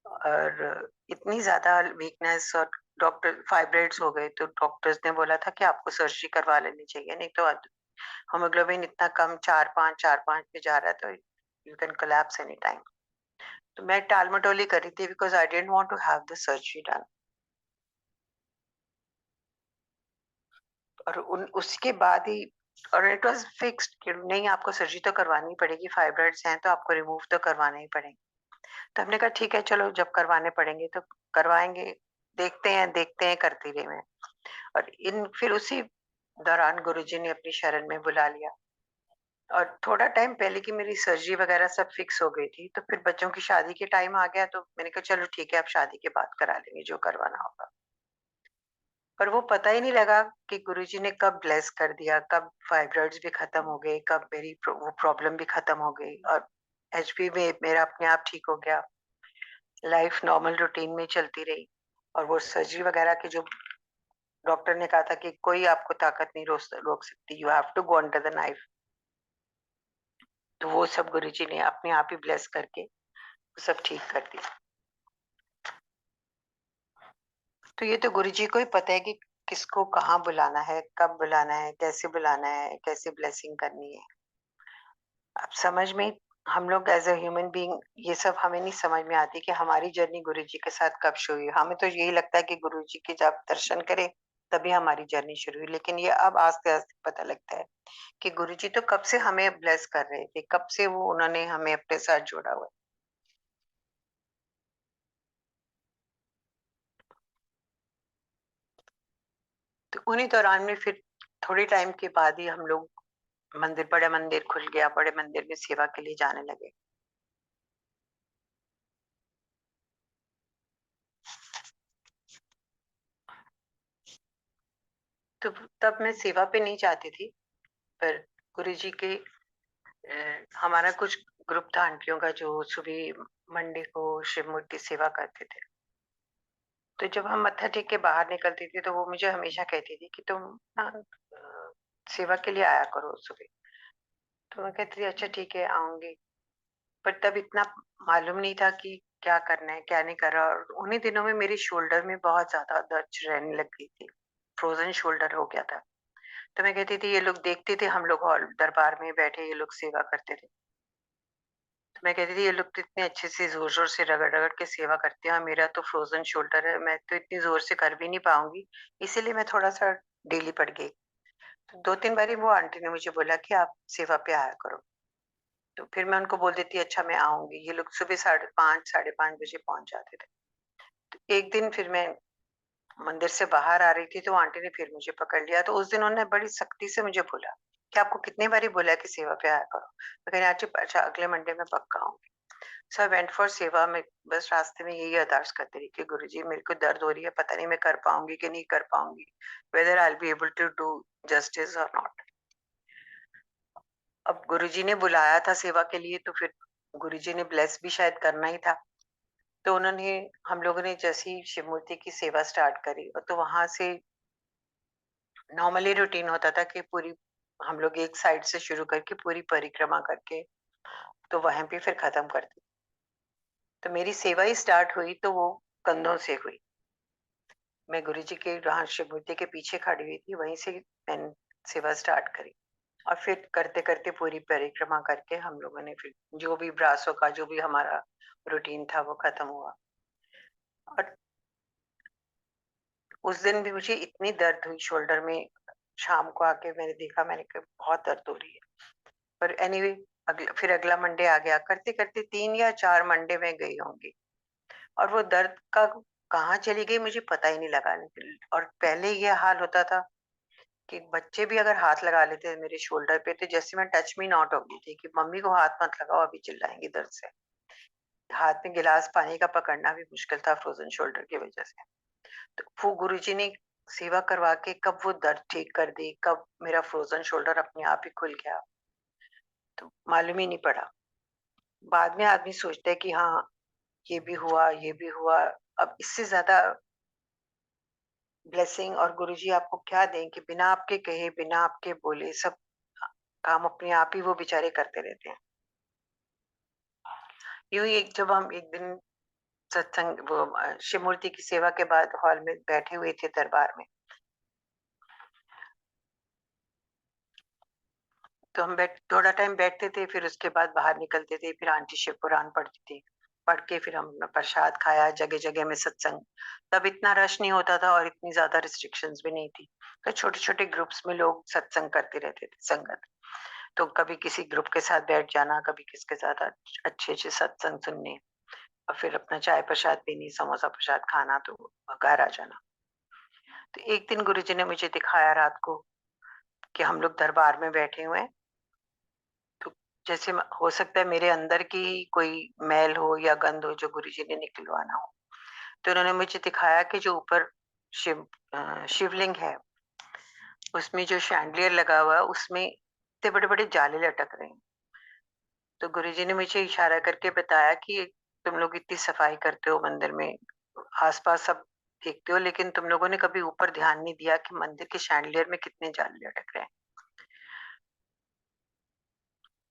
और इतनी ज़्यादा वीकनेस और डॉक्टर फाइब्रॉइड्स हो गए, तो डॉक्टर्स ने बोला था कि आपको सर्जरी करवा लेनी चाहिए, नहीं तो हीमोग्लोबिन इतना कम 4-5 पे जा रहा है, तो you can collapse any time. तो मैं टाल-मटोली कर रही थी because I didn't want to have the surgery done. और उन उसके बाद ही और इट वाज़ फिक्स्ड कि नहीं आपको सर्जरी तो करवानी पड़ेगी, फाइब्रॉइड्स हैं तो आपको रिमूव तो करवाने ही पड़ेंगे। तो हमने कहा ठीक है चलो जब करवाने पड़ेंगे तो करवाएँगे, देखते हैं करती रही मैं। और इन फिर उसी दौरान गुरुजी ने अपनी शरण में बुला लिया और थोड़ा टाइम पहले की मेरी सर्जरी वगैरह सब फिक्स हो गई थी, तो फिर बच्चों की शादी के टाइम आ गया, तो मैंने कहा चलो ठीक है अब शादी के बाद करा लेंगे जो करवाना होगा। पर वो पता ही नहीं लगा कि गुरुजी ने कब ब्लेस कर दिया, कब फाइब्रॉइड्स भी खत्म हो गए, कब मेरी वो प्रॉब्लम भी खत्म हो गई और एचबी में मेरा अपने आप ठीक हो गया। लाइफ नॉर्मल रूटीन में चलती रही और वो सर्जरी वगैरह की जो डॉक्टर ने कहा था कि कोई आपको ताकत नहीं रोक सकती, you have to go under the knife. तो वो सब गुरुजी ने अपने आप ही ब्लेस करके सब ठीक कर दिया। तो ये तो गुरुजी को ही पता है कि किसको कहाँ बुलाना है, कब बुलाना है, कैसे ब्लेसिंग करनी है। अब समझ में हम लोग एज़ अ ह्यूमन बीइंग ये सब हमें नहीं समझ में आती कि हमारी जर्नी गुरुजी के साथ कब शुरू हुई। हमें तो यही लगता है कि गुरुजी के जब दर्शन करें तभी हमारी जर्नी शुरू हुई। लेकिन ये अब आस्ते-आस्ते पता लगता है कि गुरुजी तो कब से हमें ब्लेस कर रहे थे, कब से वो उन्होंने हमें अपने साथ जोड़ा हुआ है। तो उन्हीं दौरान में फिर थोड़े टाइम के बाद ही हम लोग बड़े मंदिर खुल गया, बड़े मंदिर में सेवा के लिए जाने लगे। तो तब मैं सेवा पे नहीं जाती थी, पर गुरुजी के हमारा कुछ ग्रुप था आंटियों का जो सुबह मंडे को शिव मूर्ति सेवा करते थे। तो जब हम मत्था टेक के बाहर निकलती थी तो वो मुझे हमेशा कहती थी कि तुम ना सेवा के लिए आया करो सुबह। तो मैं कहती थी अच्छा ठीक है आऊंगी, पर तब इतना मालूम नहीं था कि क्या करना है क्या नहीं कर रहा। और उन्हीं दिनों में मेरी शोल्डर में बहुत ज्यादा दर्द रहने लग गई थी, फ्रोजन शोल्डर हो गया था। तो मैं कहती थी ये लोग देखते थे हम लोग हॉल दरबार में बैठे ये लोग सेवा करते थे, तो मैं कहती थी ये लोग तो इतने अच्छे से जोर जोर से रगड़ रगड़ के सेवा करते हैं और मेरा तो फ्रोजन शोल्डर है, मैं तो इतनी जोर से कर भी नहीं पाऊंगी, इसीलिए मैं थोड़ा सा डेली पड़ गई। तो 2-3 बारी वो आंटी ने मुझे बोला कि आप सेवा पे आया करो। तो फिर मैं उनको बोल देती अच्छा मैं आऊंगी। ये लोग सुबह 5:30 5:30 बजे पहुंच जाते थे। तो एक दिन फिर मैं मंदिर से बाहर आ रही थी तो आंटी ने फिर मुझे पकड़ लिया। तो उस दिन उन्होंने बड़ी सख्ती से मुझे बोला कि आपको कितनी बारी बोला है कि सेवा पे आया करो। मैं कह रही आंटी अच्छा अगले मंडे में पक्का आऊंगी। सो आई वेंट फॉर सेवा में। बस रास्ते में यही अरदास करती रही कि गुरुजी मेरे को दर्द हो रही है, पता नहीं मैं कर पाऊंगी कि नहीं कर पाऊंगी, whether I will be able to do justice और नॉट। अब गुरुजी ने बुलाया था सेवा के लिए तो फिर गुरुजी ने ब्लेस भी शायद करना ही था। तो उन्होंने हम लोगों ने जैसे ही शिव मूर्ति की सेवा स्टार्ट करी और तो वहां से नॉर्मली रूटीन होता था कि पूरी हम लोग एक साइड से शुरू करके पूरी परिक्रमा करके तो वहां पे फिर खत्म करते। तो मेरी सेवा ही स्टार्ट हुई तो वो कंधों से हुई। मैं गुरुजी के वहां शिव मूर्ति के पीछे खड़ी हुई थी, वहीं से मैंने सेवा स्टार्ट करी और फिर करते करते पूरी परिक्रमा करके हम लोगों ने फिर जो भी ब्रासों का जो भी हमारा रूटीन था वो खत्म हुआ। और उस दिन भी मुझे इतनी दर्द हुई शोल्डर में, शाम को आके मैंने देखा, मैंने कहा बहुत दर्द हो रही है। पर एनीवे फिर अगला मंडे आ गया, करते करते 3 या 4 मंडे में गई होंगी और वो दर्द का कहाँ चली गई मुझे पता ही नहीं लगा। और पहले ये हाल होता था कि बच्चे भी अगर हाथ लगा लेते थे मेरे शोल्डर पे तो जैसे मैं टच मी नॉट हो गई थी कि मम्मी को हाथ मत लगाओ अभी चिल्लाएंगी दर्द से। हाथ में गिलास पानी का पकड़ना भी मुश्किल था फ्रोजन शोल्डर की वजह से। तो वो गुरुजी ने सेवा करवा के कब वो दर्द ठीक कर दी, कब मेरा फ्रोजन शोल्डर अपने आप ही खुल गया, तो मालूम ही नहीं पड़ा। बाद में आदमी सोचता है कि हाँ ये भी हुआ ये भी हुआ। अब इससे ज्यादा ब्लेसिंग और गुरुजी आपको क्या दें कि बिना आपके कहे बिना आपके बोले सब काम अपने आप ही वो बेचारे करते रहते हैं। यूं ही एक जब हम एक दिन सत्संग वो शिव मूर्ति की सेवा के बाद हॉल में बैठे हुए थे दरबार में, तो हम थोड़ा टाइम बैठते थे फिर उसके बाद बाहर निकलते थे, फिर आंटी शिव पुराण पढ़ती थी, पढ़ के फिर हमने प्रसाद खाया, जगह जगह में सत्संग। तब इतना रश नहीं होता था और इतनी ज्यादा रिस्ट्रिक्शंस भी नहीं थी, तो छोटे छोटे ग्रुप्स में लोग सत्संग करते रहते थे संगत। तो कभी किसी ग्रुप के साथ बैठ जाना, कभी किसके साथ अच्छे अच्छे सत्संग सुनने और फिर अपना चाय प्रसाद पीनी, समोसा प्रसाद खाना, तो घर आ जाना। तो एक दिन गुरुजी ने मुझे दिखाया रात को कि हम लोग दरबार में बैठे हुए हैं, तो जैसे हो सकता है मेरे अंदर की कोई मैल हो या गंध हो जो गुरुजी ने निकलवाना हो। तो उन्होंने मुझे दिखाया कि जो ऊपर शिवलिंग है उसमें जो शैंडलियर लगा हुआ है उसमें इतने बड़े बड़े जाले लटक रहे हैं। तो गुरुजी ने मुझे इशारा करके बताया कि तुम लोग इतनी सफाई करते हो मंदिर में, आसपास सब देखते हो, लेकिन तुम लोगों ने कभी ऊपर ध्यान नहीं दिया कि मंदिर के शैंडलियर में कितने जाले लटक रहे हैं।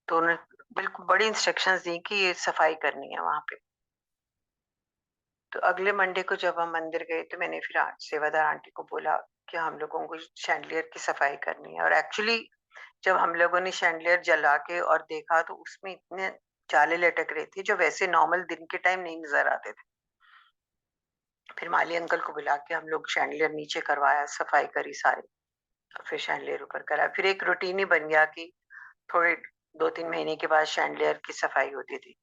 तो उन्होंने बिल्कुल बड़ी इंस्ट्रक्शंस दी कि ये सफाई करनी है वहां पे। तो अगले मंडे को जब हम मंदिर गए तो मैंने फिर सेवादार आंटी को बोला कि हम लोगों को शैंडलियर की सफाई करनी है। और एक्चुअली जब हम लोगों ने शैंडलियर जला के और देखा तो उसमें इतने जाले लटक रहे थे जो वैसे नॉर्मल दिन के टाइम नहीं नजर आते थे। फिर माली अंकल को बुला के हम लोग शैंडलियर नीचे करवाया, सफाई करी सारी, और फिर शैंडलियर ऊपर करा। फिर एक रूटीन ही बन गया कि थोड़े 2-3 महीने के बाद शैंडलियर की सफाई होती थी।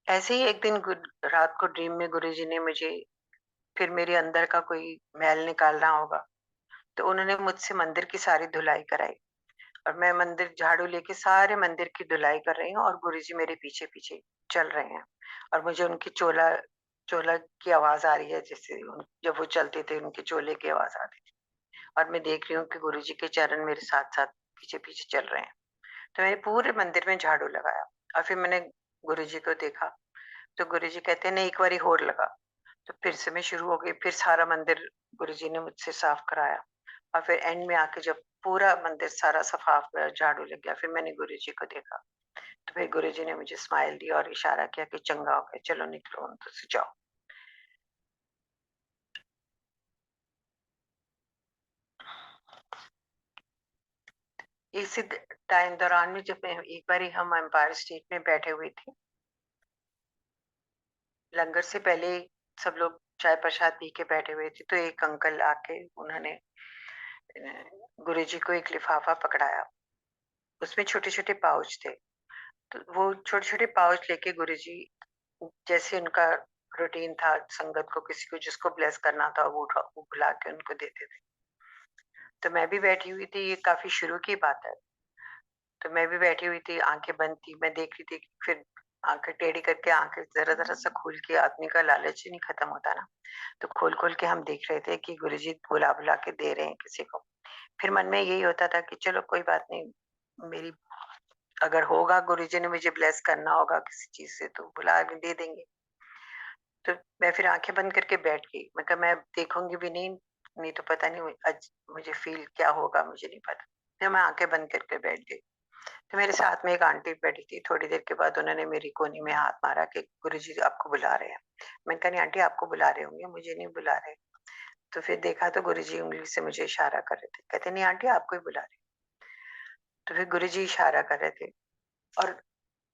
ऐसे ही एक दिन रात को ड्रीम में गुरुजी ने मुझे फिर मेरे अंदर का कोई मैल निकालना होगा, तो उन्होंने मुझसे मंदिर की सारी धुलाई कराई और मैं मंदिर झाड़ू लेके सारे मंदिर की धुलाई कर रही हूँ और गुरुजी मेरे पीछे-पीछे चल रहे हैं और मुझे उनकी चोला चोला की आवाज़ आ रही है, जैसे जब वो चलते थे उनके चोले की आवाज़ आ रही थी और मैं देख रही हूँ कि गुरुजी के चरण मेरे साथ-साथ पीछे-पीछे चल रहे हैं। तो मैंने पूरे मंदिर में झाड़ू लगाया और फिर मैंने गुरुजी को देखा, तो गुरुजी कहते हैं, "नहीं, एक बारी और लगा।" तो फिर से मैं शुरू हो गई, फिर सारा मंदिर गुरुजी ने मुझसे साफ कराया और फिर एंड में आके जब पूरा मंदिर सारा साफ हुआ, झाड़ू लग गया, फिर मैंने गुरुजी को देखा। तो फिर गुरुजी ने मुझे स्माइल दी और इशारा किया कि चंगा हो गया, चलो निकलो अंदर से जाओ। इसी टाइम दौरान में जब मैं एक बारी हम एम्पायर स्टेट में बैठे हुए थे, लंगर से पहले सब लोग चाय प्रसाद पी के बैठे हुए थे, तो एक अंकल आके उन्होंने गुरुजी को एक लिफाफा पकड़ाया, उसमें छोटे-छोटे पाउच थे। तो वो छोटे-छोटे पाउच लेके गुरुजी, जैसे उनका रूटीन था, संगत को किसी को जिसको ब्लेस करना था वो बुला के उनको देते थे। तो मैं भी बैठी हुई थी, ये काफ़ी शुरू की बात है। तो मैं भी बैठी हुई थी, आँखें बंद थी, मैं देख रही थी, फिर आँखें टेढ़ी करके आँखें ज़रा-ज़रा सा खोल के, आदमी का लालच ही नहीं खत्म होता ना, तो खोल-खोल के हम देख रहे थे कि गुरुजी बुला-बुला के दे रहे हैं किसी को। फिर मन में यही होता था कि चलो कोई बात नहीं, मेरी अगर होगा, गुरुजी ने मुझे ब्लेस करना होगा किसी चीज़ से तो बुला के दे देंगे। तो मैं फिर आँखें बंद करके बैठ गई। मैं कहा मैं देखूँगी भी नहीं, नहीं तो पता नहीं आज मुझे फ़ील क्या होगा, मुझे नहीं पता। फिर मैं आँखें बंद करके बैठ गई। तो मेरे साथ में एक आंटी बैठी थी, थोड़ी देर के बाद उन्होंने मेरी कोहनी में हाथ मारा कि गुरुजी आपको बुला रहे हैं। मैंने कहा नहीं आंटी, आपको बुला रहे होंगे, मुझे नहीं बुला रहे। तो फिर देखा तो गुरुजी उँगली से मुझे इशारा कर रहे थे। कहते नहीं आंटी, आपको ही बुला रहे हैं। तो फिर गुरुजी इशारा कर रहे थे और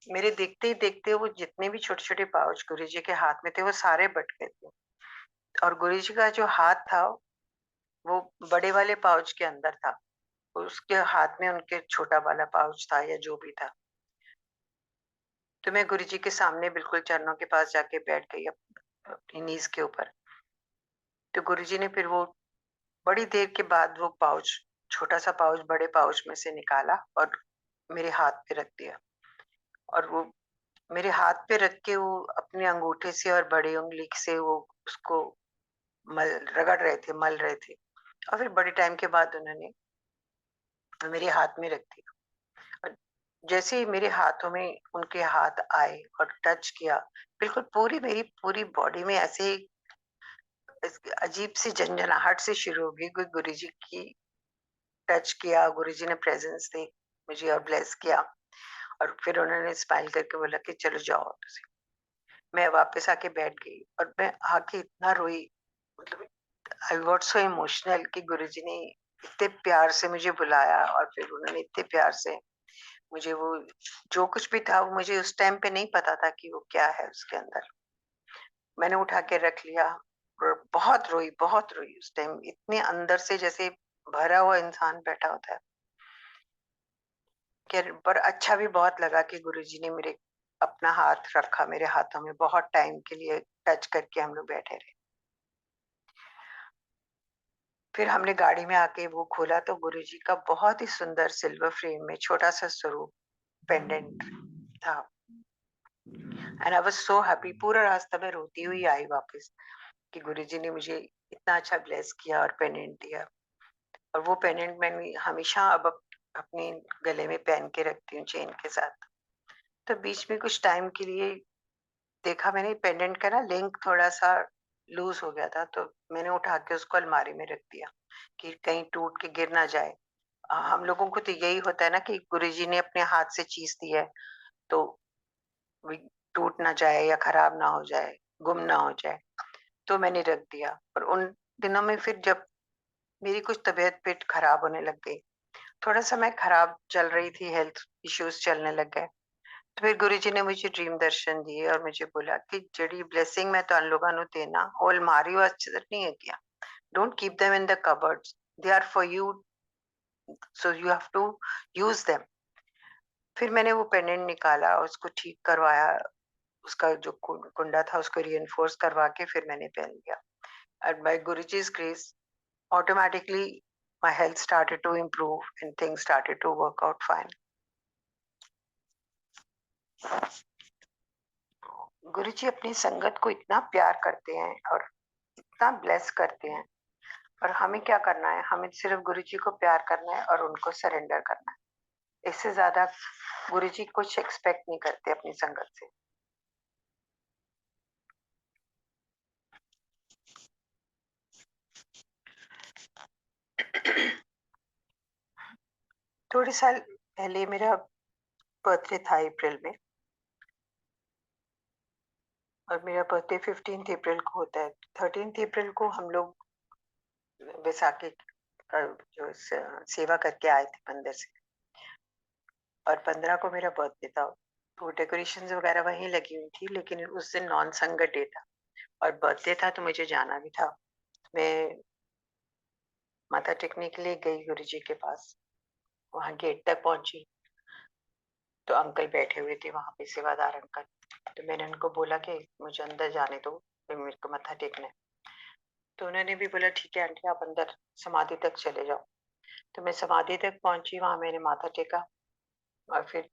मेरे देखते ही देखते वो जितने भी छोटे-छोटे पाउच गुरुजी के हाथ में थे, वो सारे बँट गए थे और गुरुजी का जो हाथ था, वो बड़े वाले पाउच के अंदर था। उसके हाथ में उनके छोटा वाला पाउच था या जो भी था। तो मैं गुरुजी के सामने बिल्कुल चरणों के पास जाके बैठ गई अपनी नीज़ के ऊपर। तो गुरुजी ने फिर वो बड़ी देर के बाद वो पाउच, छोटा-सा पाउच बड़े पाउच में से निकाला और मेरे हाथ पे रख दिया और वो मेरे हाथ पे रख के वो अपने अंगूठे से और बड़ी उँगली से वो उसको मल रगड़ रहे थे, मल रहे थे और फिर बड़े टाइम के बाद उन्होंने मेरे हाथ में रख दिया और जैसे ही मेरे हाथों में उनके हाथ आए और टच किया, बिल्कुल पूरी मेरी पूरी बॉडी में ऐसे अजीब सी झंझनाहट सी शुरू हो गई। कोई गुरुजी की टच किया, गुरुजी ने प्रेजेंस दी मुझे और ब्लेस किया और फिर उन्होंने स्माइल करके बोला कि चलो जाओ। मैं वापस आके बैठ गई और मैं आके इतना रोई, मतलब आई गॉट सो इमोशनल कि गुरुजी ने इतने प्यार से मुझे बुलाया और फिर उन्होंने इतने प्यार से मुझे वो जो कुछ भी था, वो मुझे उस टाइम पे नहीं पता था कि वो क्या है उसके अंदर। मैंने उठा के रख लिया और बहुत रोई उस टाइम, इतने अंदर से जैसे भरा हुआ इंसान बैठा होता है। पर अच्छा भी बहुत लगा कि गुरुजी ने मेरे अपना हाथ रखा मेरे हाथों में, बहुत टाइम के लिए टच करके हम लोग बैठे रहे। फिर हमने गाड़ी में आके वो खोला तो गुरुजी का बहुत ही सुंदर सिल्वर फ्रेम में छोटा-सा स्वरूप पेंडेंट था and I was so happy. पूरा रास्ता मैं रोती हुई आई वापस कि गुरुजी ने मुझे इतना अच्छा ब्लेस किया और पेंडेंट दिया और वो पेंडेंट मैंने हमेशा अब अपने गले में पहन के रखती हूँ चेन के साथ। तो बीच में कुछ टाइम के लिए देखा मैंने पेंडेंट का ना लिंक थोड़ा-सा लूज़ हो गया था, तो मैंने उठा के उसको अलमारी में रख दिया कि कहीं टूट के गिर ना जाए। हम लोगों को तो यही होता है ना कि गुरुजी ने अपने हाथ से चीज़ दी है, तो वो टूट ना जाए या खराब ना हो जाए, गुम ना हो जाए, तो मैंने रख दिया। और उन दिनों में फिर जब मेरी कुछ तबीयत पेट खराब होने लग गई, थोड़ा-सा मैं खराब चल रही थी, हेल्थ इश्यूज़ चलने लग गए। तो फिर गुरुजी ने मुझे ड्रीम दर्शन दिए और मुझे बोला कि ਜਿਹੜੀ ब्लेसिंग मैं तुहानू लोगों ਨੂੰ देना वो अलमारी वास्ते तो नहीं है क्या, don't keep them in the cupboards, they are for you, so you have to use them. फिर मैंने वो पेंडेंट निकाला और उसको ठीक करवाया, उसका जो कुंडा था उसको रीइंफोर्स करवा के फिर मैंने पहन लिया। And by Guruji's grace automatically my health started to improve and things started to work out fine. गुरुजी अपनी संगत को इतना प्यार करते हैं और इतना ब्लेस करते हैं, और हमें क्या करना है? हमें सिर्फ गुरुजी को प्यार करना है और उनको सरेंडर करना है। इससे ज्यादा गुरुजी कुछ एक्सपेक्ट नहीं करते अपनी संगत से। थोड़े साल पहले मेरा बर्थडे था अप्रैल में, और मेरा बर्थडे 15 अप्रैल को होता है। 13 अप्रैल को हम लोग बैसाखी का जो सेवा करके आए थे मंदिर से, और 15 को मेरा बर्थडे था। तो डेकोरेशन वगैरह वहीं लगी हुई थी, लेकिन उस दिन नॉन संगत डे था और बर्थडे था, तो मुझे जाना भी था। मैं माथा टेकने के लिए गई गुरुजी के पास। वहां गेट तक पहुंची तो अंकल बैठे हुए थे वहां पे, सेवादार अंकल। तो मैंने उनको बोला कि मुझे अंदर जाने दो, मेरे को मत्था टेकना है। तो उन्होंने भी बोला ठीक है आंटी, आप अंदर समाधि तक चले जाओ। तो मैं समाधि तक पहुंची, वहां मैंने माथा टेका, और फिर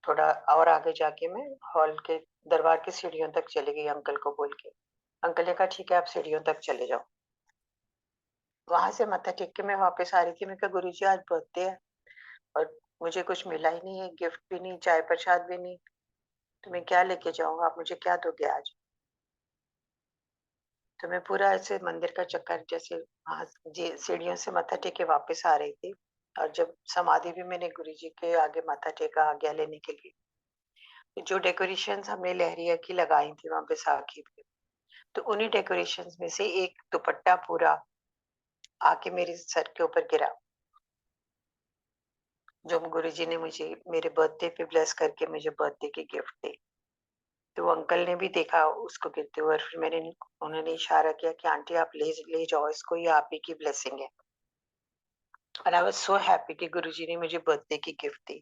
थोड़ा और आगे जाके मैं हॉल के दरबार की सीढ़ियों तक चली गई अंकल को बोल के। अंकल ने कहा ठीक है आप सीढ़ियों तक चले जाओ। वहां से मत्था टेक के मैं वापस आ रही थी। मैं कहा गुरुजी आज बर्थडे है और मुझे कुछ मिला ही नहीं है, गिफ्ट भी नहीं, चाय प्रसाद भी नहीं, तो मैं क्या लेके जाऊंगा? आप मुझे क्या दोगे आज? तो मैं पूरा ऐसे मंदिर का चक्कर, जैसे वहां सीढ़ियों से मत्था टेके वापस आ रही थी, और जब समाधि भी मैंने गुरुजी के आगे मत्था टेका आज्ञा लेने के लिए, जो डेकोरेशंस हमने लहरिया की लगाई थी वहां पे बैसाखी पे, तो उन्हीं डेकोरेशंस में से एक दुपट्टा पूरा आके मेरे सर के ऊपर गिरा, जो गुरुजी ने मुझे मेरे बर्थडे पे ब्लेस करके मुझे बर्थडे की गिफ्ट दी। तो वो अंकल ने भी देखा उसको गिरते हुए, और फिर उन्होंने इशारा किया कि आंटी आप ले जाओ इसको, ये आप ही की ब्लेसिंग है। और आई वाज सो हैप्पी कि गुरुजी ने मुझे बर्थडे की गिफ्ट दी।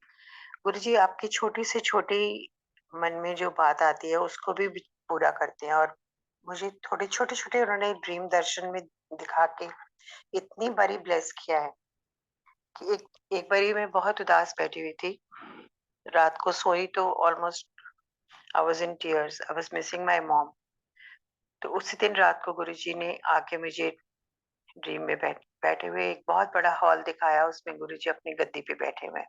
गुरुजी आपकी छोटी से छोटी मन में जो बात आती है उसको भी पूरा करते हैं, और मुझे थोड़े छोटे छोटे उन्होंने ड्रीम दर्शन में दिखा के इतनी बारी ब्लेस किया है कि एक बारी मैं बहुत उदास बैठी हुई थी, रात को सोई तो almost I was in tears, I was missing my mom. तो उसी दिन रात को गुरुजी ने आके मुझे ड्रीम में बैठे हुए एक बहुत बड़ा हॉल दिखाया, उसमें गुरुजी अपनी गद्दी पे बैठे हुए हैं,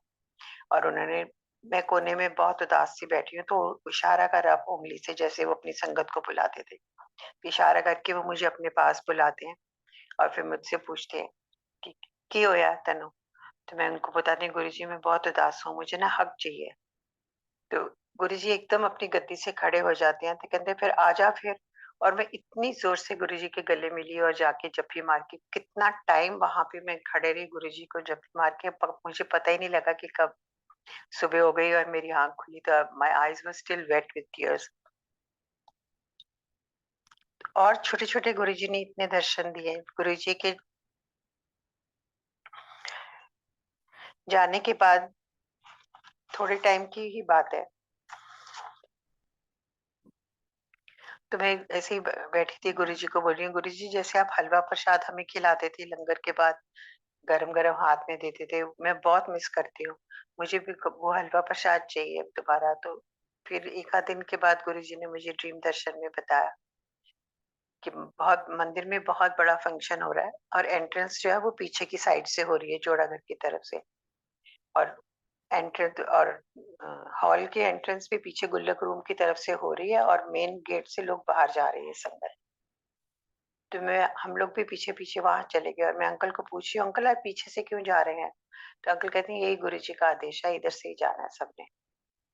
और उन्होंने, मैं कोने में बहुत उदास सी बैठी हूँ, तो इशारा करा उंगली से, जैसे वो अपनी संगत को बुलाते थे। इशारा करके वो मुझे अपने पास बुलाते हैं और फिर मुझसे पूछते हैं कि की होया तनु? तो मैं उनको बताती हूँ गुरुजी मैं बहुत उदास हूँ, मुझे ना हक चाहिए। तो गुरुजी एकदम अपनी गद्दी से खड़े हो जाते हैं, तो कहते हैं फिर आजा फिर। और मैं इतनी जोर से गुरुजी के गले मिली और जाके जप्पी मार के कितना टाइम वहां पे मैं खड़े रही, गुरुजी को जप्पी मार के मुझे पता ही नहीं लगा कि कब सुबह हो गई और मेरी आंख खुली, तो my eyes were still wet with tears. और छोटे छोटे गुरुजी ने इतने दर्शन दिए। गुरुजी के जाने के बाद थोड़े टाइम की ही बात है, तो मैं ऐसे ही बैठी थी, गुरुजी को बोल रही हूँ गुरुजी जैसे आप हलवा प्रसाद हमें खिलाते थे लंगर के बाद, गरम गरम हाथ में देते थे, मैं बहुत मिस करती हूँ, मुझे भी वो हलवा प्रसाद चाहिए दोबारा। तो फिर एक आध दिन के बाद गुरुजी ने मुझे ड्रीम दर्शन में बताया कि बहुत मंदिर में बहुत बड़ा फंक्शन हो रहा है, और एंट्रेंस जो है वो पीछे की साइड से हो रही है जोड़ाघर की तरफ से, और एंट्रेंस और हॉल की एंट्रेंस भी पीछे गुल्लक रूम की तरफ से हो रही है, और मेन गेट से लोग बाहर जा रहे हैं संगत। तो हम लोग भी पीछे पीछे वहां चले गए, और मैं अंकल को पूछी अंकल आप पीछे से क्यों जा रहे हैं? तो अंकल कहते हैं यही गुरुजी का आदेश है, इधर से ही जाना है सबने।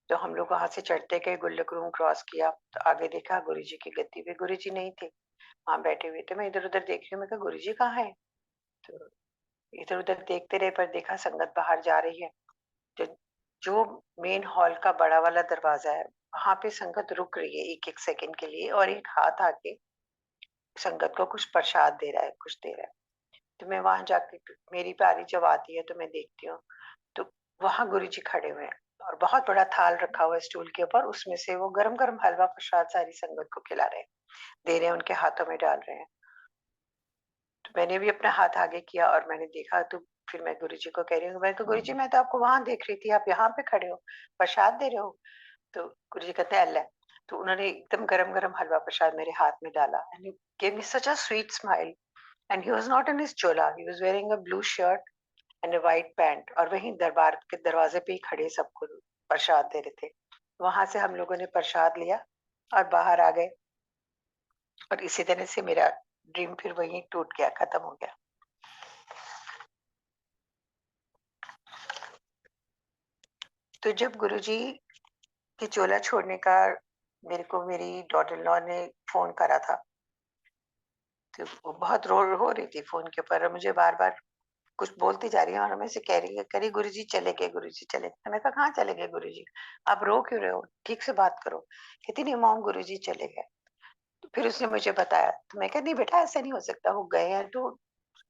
तो हम लोग वहां से चढ़ते गए, गुल्लक रूम क्रॉस किया, तो आगे देखा गुरुजी की गद्दी पे गुरुजी नहीं थे, वहां बैठे हुए थे। मैं इधर उधर देख रही हूँ, मैं कहा गुरुजी कहाँ है? तो इधर उधर देखते रहे, पर देखा संगत बाहर जा रही है। जो जो मेन हॉल का बड़ा वाला दरवाजा है वहां पे संगत रुक रही है एक एक सेकंड के लिए, और एक हाथ आके संगत को कुछ प्रसाद दे रहा है, कुछ दे रहा है। तो मैं वहां जाके, मेरी बारी जब आती है तो मैं देखती हूँ, तो वहां गुरुजी खड़े हुए हैं, और बहुत बड़ा थाल रखा हुआ है स्टूल के ऊपर, उसमें से वो गरम गरम हलवा प्रसाद सारी संगत को खिला रहे हैं, दे रहे हैं, उनके हाथों में डाल रहे हैं। मैंने भी अपना हाथ आगे किया और मैंने देखा, तो फिर मैं गुरुजी को कह रही हूँ, मैं तो गुरुजी मैं तो आपको वहां देख रही थी, आप यहाँ पे खड़े हो, प्रसाद दे रहे हो। तो गुरुजी कहते हैं अल्लाह। तो उन्होंने एकदम गरम गरम हलवा प्रसाद मेरे हाथ में डाला and he gave me such a sweet smile. And he was not in his Chola, he was wearing a blue shirt and a white pant, और वहीं दरबार के दरवाजे पे ही खड़े सबको प्रसाद दे रहे थे। वहां से हम लोगों ने प्रसाद लिया और बाहर आ गए, और इसी तरह से मेरा ड्रीम फिर वहीं टूट गया, खत्म हो गया। तो जब गुरुजी के चोला छोड़ने का मेरे को मेरी डॉटर इन लॉ ने फोन करा था, तो वो बहुत रो रही थी फोन के ऊपर, और मुझे बार बार कुछ बोलती जा रही है, और मैं से कह रही है, करी गुरुजी चले गए, गुरुजी चले गए। मैंने कहा कहाँ चले गए गुरुजी, आप रो क्यों रहे हो, ठीक से बात करो। कहती नहीं मॉम, गुरुजी चले गए। तो फिर उसने मुझे बताया, तो मैं कहती नहीं बेटा, ऐसा नहीं हो सकता, वो गए हैं तो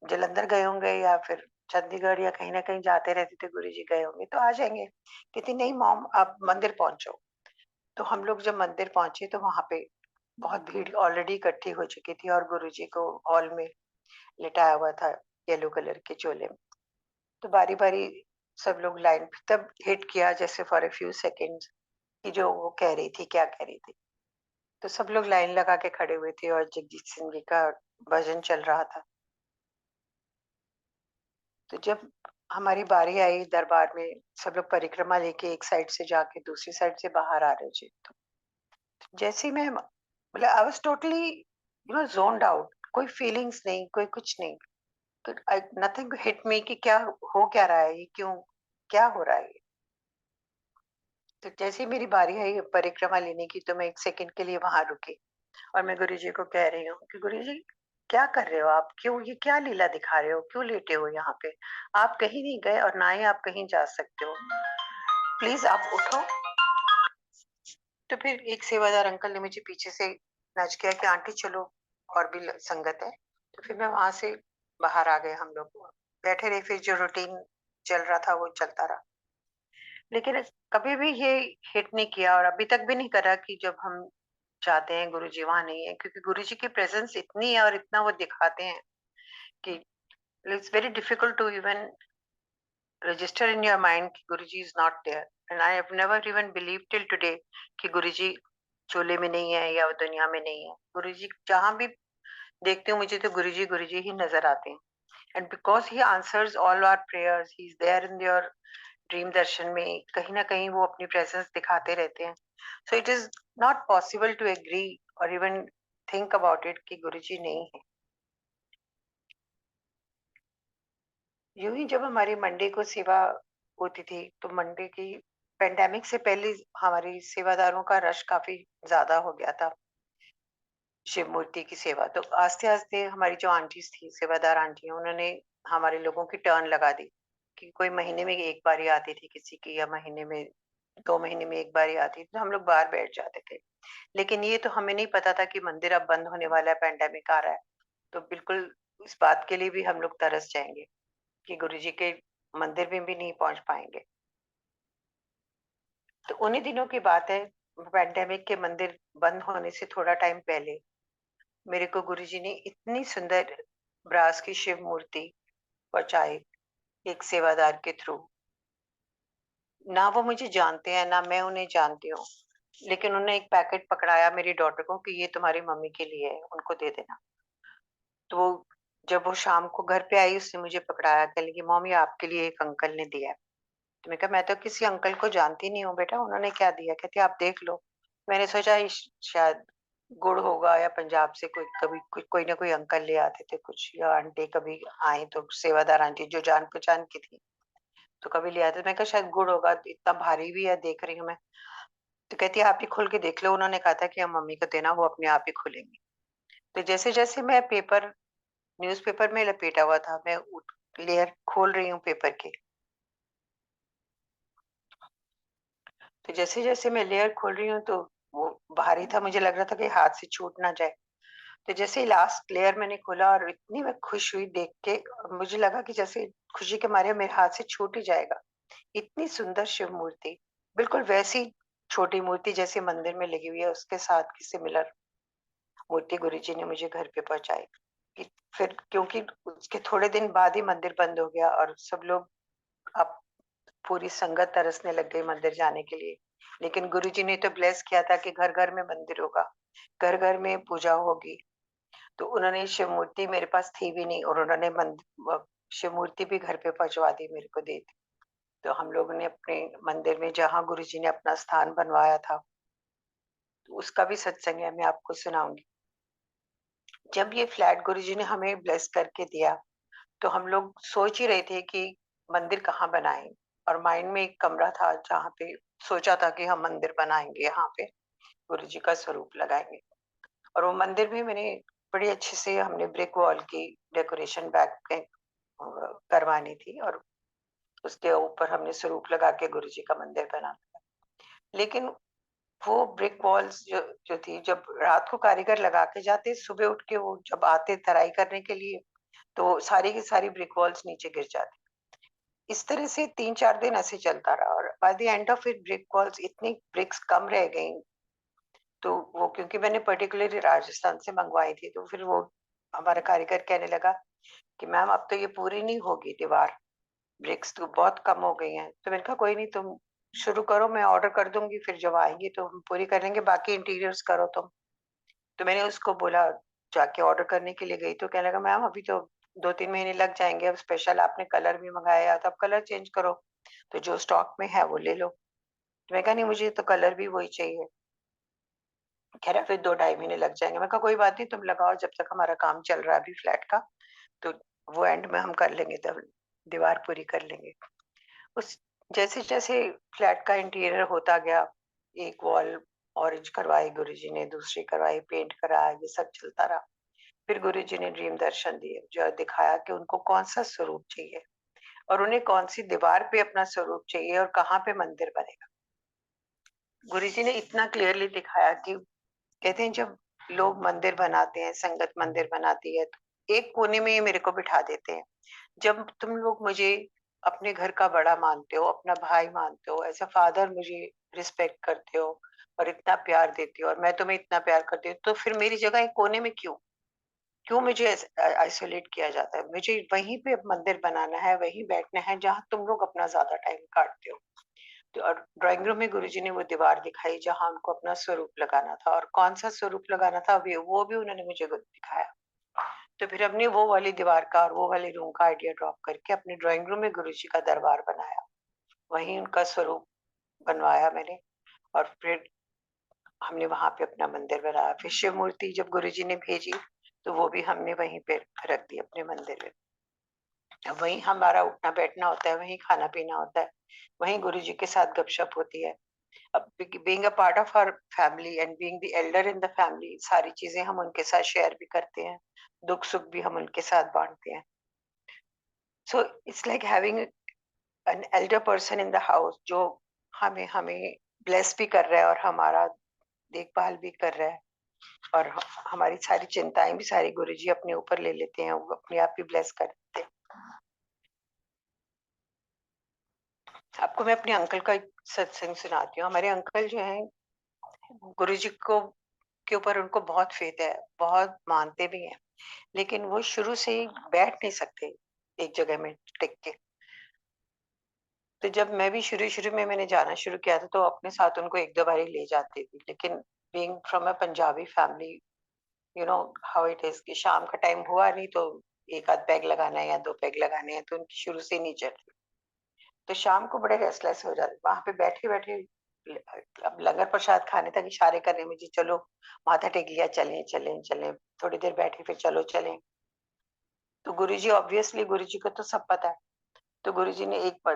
जलंधर गए होंगे या फिर चंडीगढ़ या कहीं ना कहीं जाते रहते थे, गुरुजी गए होंगे तो आ जाएंगे। कहती नहीं मॉम, आप मंदिर पहुंचो। तो हम लोग जब मंदिर पहुंचे तो वहां पे बहुत भीड़ ऑलरेडी इकट्ठी हो चुकी थी, और गुरुजी को हॉल में लिटाया हुआ था येलो कलर के चोले में। तो बारी बारी सब लोग लाइन तब हिट किया, जैसे फॉर ए फ्यू सेकेंड्स, कि जो वो कह रही थी क्या कह रही थी। तो सब लोग लाइन लगा के खड़े हुए थे और जगजीत सिंह जी का भजन चल रहा था। तो जब हमारी बारी आई दरबार में, सब लोग परिक्रमा लेके एक साइड से जाके दूसरी साइड से बाहर आ रहे थे, तो जैसे ही मैं मतलब I was totally zoned out, कोई फीलिंग्स नहीं, कोई कुछ नहीं। तो नथिंग हिट मी कि क्या हो क्या रहा है, ये क्यों, क्या हो रहा है। तो जैसे ही मेरी बारी आई परिक्रमा लेने की, तो मैं एक सेकंड के लिए वहां रुकी, और मैं गुरुजी को कह रही हूँ कि गुरुजी क्या कर रहे हो आप, क्यों ये क्या लीला दिखा रहे हो, क्यों लेटे हो यहाँ पे, आप कहीं नहीं गए और ना ही आप कहीं जा सकते हो, प्लीज आप उठो। तो फिर एक सेवादार अंकल ने मुझे पीछे से नच किया कि आंटी चलो, और भी संगत है। तो फिर मैं वहां से बाहर आ गए, हम लोग बैठे रहे, फिर जो रूटीन चल रहा था वो चलता रहा। लेकिन कभी भी ये हिट नहीं किया, और अभी तक भी नहीं करा कि जब हम जाते हैं गुरुजी वहां नहीं है, क्योंकि गुरुजी की प्रेजेंस इतनी है और इतना वो दिखाते हैं कि it's very difficult to even register in your mind कि गुरुजी is not there, and I have never even believed till today कि गुरुजी चोले में नहीं है या दुनिया में नहीं है। गुरुजी जहां भी देखती हूँ मुझे तो गुरुजी गुरुजी ही नजर आते हैं, and because he answers all our prayers, he is there in your dream दर्शन में, कहीं ना कहीं वो अपनी प्रेजेंस दिखाते रहते हैं। So it is not possible to agree और इवन थिंक अबाउट इट कि गुरुजी नहीं है। यूं ही जब हमारी मंडे को सेवा होती थी, तो मंडे की पेंडेमिक से पहले हमारी सेवादारों का रश काफी ज्यादा हो गया था शिव मूर्ति की सेवा। तो आस्ते आस्ते हमारी जो आंटीज थी, सेवादार आंटी, उन्होंने हमारे लोगों की टर्न लगा दी, कि कोई महीने में एक बार ही आती थी किसी की, या महीने में 2 महीने में एक बार ही आती थी, तो हम लोग बाहर बैठ जाते थे। लेकिन ये तो हमें नहीं पता था कि मंदिर अब बंद होने वाला है, पेंडेमिक आ रहा है। तो बिल्कुल इस बात के लिए भी हम लोग तरस जाएंगे कि गुरुजी के मंदिर में भी नहीं पहुंच पाएंगे। तो उन्हीं दिनों की बात है, पेंडेमिक के मंदिर बंद होने से थोड़ा टाइम पहले मेरे को गुरुजी ने इतनी सुंदर ब्रास की शिव मूर्ति पहुंचाई, एक सेवादार के थ्रू। ना वो मुझे जानते हैं ना मैं उन्हें जानती हूँ, लेकिन उन्होंने एक पैकेट पकड़ाया मेरी डॉटर को कि ये तुम्हारी मम्मी के लिए है, उनको दे देना। तो वो जब वो शाम को घर पे आई, उसने मुझे पकड़ाया, कहने लगी मॉम ये आपके लिए एक अंकल ने दिया है। तो मैं कहा मैं तो किसी अंकल को जानती नहीं हूँ बेटा, उन्होंने क्या दिया। कहती आप देख लो। मैंने सोचा शायद गुड़ होगा, या पंजाब से कोई कभी कोई ना कोई अंकल ले आते थे कुछ, या आंटी कभी आई तो सेवादार आंटी जो जान पहचान की थी, तो कभी ले आते। मैं कहा शायद गुड़ होगा, इतना भारी भी है, देख रही हूँ मैं। तो कहती है आप ही खोल के देख लो, उन्होंने कहा था कि हम मम्मी को देना, वो अपने आप ही खोलेंगी। तो जैसे जैसे मैं पेपर न्यूज़पेपर में लपेटा हुआ था, मैं लेयर खोल रही हूँ पेपर के, तो जैसे जैसे मैं लेयर खोल रही हूँ तो वो भारी था, मुझे लग रहा था कि हाथ से छूट ना जाए। तो जैसे ही लास्ट लेयर मैंने खोला, और इतनी मैं खुश हुई देख के, मुझे लगा कि जैसे खुशी के मारे मेरे हाथ से छूट ही जाएगा। इतनी सुंदर शिव मूर्ति, बिल्कुल वैसी छोटी मूर्ति जैसे मंदिर में लगी हुई है, उसके साथ की सिमिलर मूर्ति गुरुजी ने मुझे घर पे पहुंचाई। कि फिर क्योंकि उसके थोड़े दिन बाद ही मंदिर बंद हो गया और सब लोग अब पूरी संगत तरसने लग गई मंदिर जाने के लिए। लेकिन गुरुजी ने तो ब्लेस किया था कि घर घर में मंदिर होगा, घर घर में पूजा होगी। तो उन्होंने शिव मूर्ति, मेरे पास थी भी नहीं, और उन्होंने शिव मूर्ति भी घर पे पहुंचवा दी, मेरे को दे दी। तो हम लोगों ने अपने मंदिर में जहाँ गुरुजी ने अपना स्थान बनवाया था, तो उसका भी सत्संग है, मैं आपको सुनाऊंगी। जब ये फ्लैट गुरुजी ने हमें ब्लेस करके दिया, तो हम लोग सोच ही रहे थे कि मंदिर कहाँ बनाएं, और माइंड में एक कमरा था जहाँ पे सोचा था कि हम मंदिर बनाएंगे, यहाँ पे गुरु जी का स्वरूप लगाएंगे। और वो मंदिर भी मैंने बड़ी अच्छे से, हमने ब्रिक वॉल की डेकोरेशन बैक में करवानी थी, और उसके ऊपर हमने स्वरूप लगा के गुरु जी का मंदिर बना। लेकिन वो ब्रिक वॉल्स जो जो थी, जब रात को कारीगर लगा के जाते, सुबह उठ के वो जब आते तराई करने के लिए, तो सारी की सारी ब्रिक वॉल्स नीचे गिर जाती। इस तरह से 3-4 दिन ऐसे चलता रहा, और by the end of it brick walls, इतनी ब्रिक्स कम रह गई। तो वो, क्योंकि मैंने पर्टिकुलरली राजस्थान से मंगवाई थी, तो फिर वो हमारा कारीगर कहने लगा कि मैम अब तो ये पूरी नहीं होगी दीवार, ब्रिक्स तो बहुत कम हो गई हैं। तो मैंने कहा कोई नहीं, तुम शुरू करो, मैं ऑर्डर कर दूंगी, फिर जब आएंगी तो हम पूरी कर लेंगे, बाकी इंटीरियर्स करो तुम। तो मैंने उसको बोला, जाके ऑर्डर करने के लिए गई, तो कहने लगा मैम अभी तो 2-3 महीने लग जाएंगे, अब स्पेशल आपने कलर भी मंगाया, तो अब कलर चेंज करो, तो जो स्टॉक में है वो ले लो। तो मैं कहा नहीं, मुझे तो कलर भी वही चाहिए। कह रहा फिर 2-2.5 महीने लग जाएंगे। मैं कहा कोई बात नहीं, तुम लगाओ, जब तक हमारा काम चल रहा है अभी फ्लैट का, तो वो एंड में हम कर लेंगे, तब दीवार पूरी कर लेंगे। उस जैसे जैसे फ्लैट का इंटीरियर होता गया, एक वॉल ऑरेंज करवाई गुरुजी ने, दूसरी करवाई, पेंट कराया, ये सब चलता रहा। फिर गुरुजी ने ड्रीम दर्शन दिए, जो दिखाया कि उनको कौन सा स्वरूप चाहिए, और उन्हें कौन सी दीवार पे अपना स्वरूप चाहिए, और कहाँ पे मंदिर बनेगा। गुरुजी ने इतना क्लियरली दिखाया कि कहते हैं जब लोग मंदिर बनाते हैं, संगत मंदिर बनाती है, तो एक कोने में ये मेरे को बिठा देते हैं। जब तुम लोग मुझे अपने घर का बड़ा मानते हो, अपना भाई मानते हो, एज अ फादर मुझे रिस्पेक्ट करते हो और इतना प्यार देते हो, और मैं तुम्हें इतना प्यार करती हूँ, तो फिर मेरी जगह एक कोने में क्यों क्यों मुझे आइसोलेट किया जाता है? मुझे वहीं पे मंदिर बनाना है, वहीं बैठना है जहाँ तुम लोग अपना ज्यादा टाइम काटते हो। तो और ड्राइंग रूम में गुरुजी ने वो दीवार दिखाई जहाँ उनको अपना स्वरूप लगाना था, और कौन सा स्वरूप लगाना था वो भी उन्होंने मुझे दिखाया। तो फिर हमने वो वाली दीवार का और वो वाले रूम का आइडिया ड्रॉप करके अपने ड्राइंग रूम में गुरुजी का दरबार बनाया, वहीं उनका स्वरूप बनवाया मैंने। और फिर हमने वहां पे अपना मंदिर बनाया। फिर शिव मूर्ति जब गुरुजी ने भेजी, तो वो भी हमने वहीं पे रख दी अपने मंदिर में। अब वहीं हमारा उठना बैठना होता है, वहीं खाना पीना होता है, वहीं गुरुजी के साथ गपशप होती है। अब being a part of our family and being the elder in the family, सारी चीजें हम उनके साथ शेयर भी करते हैं, दुख सुख भी हम उनके साथ बांटते हैं। So it's like having an elder person in the house, जो हमें हमें ब्लेस भी कर रहा है और हमारा देखभाल भी कर रहा है, और हमारी सारी चिंताएं भी सारी गुरुजी अपने ऊपर ले लेते हैं, वो अपने आप ही ब्लेस कर देते हैं। आपको मैं अपने अंकल का एक सत्संग सुनाती हूँ। हमारे अंकल जो हैं, गुरुजी को के ऊपर उनको बहुत फेथ है, बहुत मानते भी हैं, लेकिन वो शुरू से ही बैठ नहीं सकते एक जगह में टिक के। तो जब मैं भी शुरू-शुरू में मैंने जाना शुरू किया था, तो अपने साथ उनको 1-2 बारी ले जाती थी। लेकिन being from a Punjabi family, you know how it is, कि शाम का टाइम हुआ नहीं तो 1 आध पैग लगाना है या 2 पैग लगाने हैं, तो उनकी शुरू से नहीं चल रही। तो शाम को बड़े रेस्टलेस हो जाते, वहाँ पे बैठे-बैठे अब लंगर प्रसाद खाने तक इशारे करने में, जी चलो माथा टेक लिया, चलें, चलें, चलें। थोड़ी देर बैठे, फिर चलो चलें। तो गुरुजी, ऑब्वियसली गुरुजी को तो सब पता है। तो गुरुजी ने एक बार,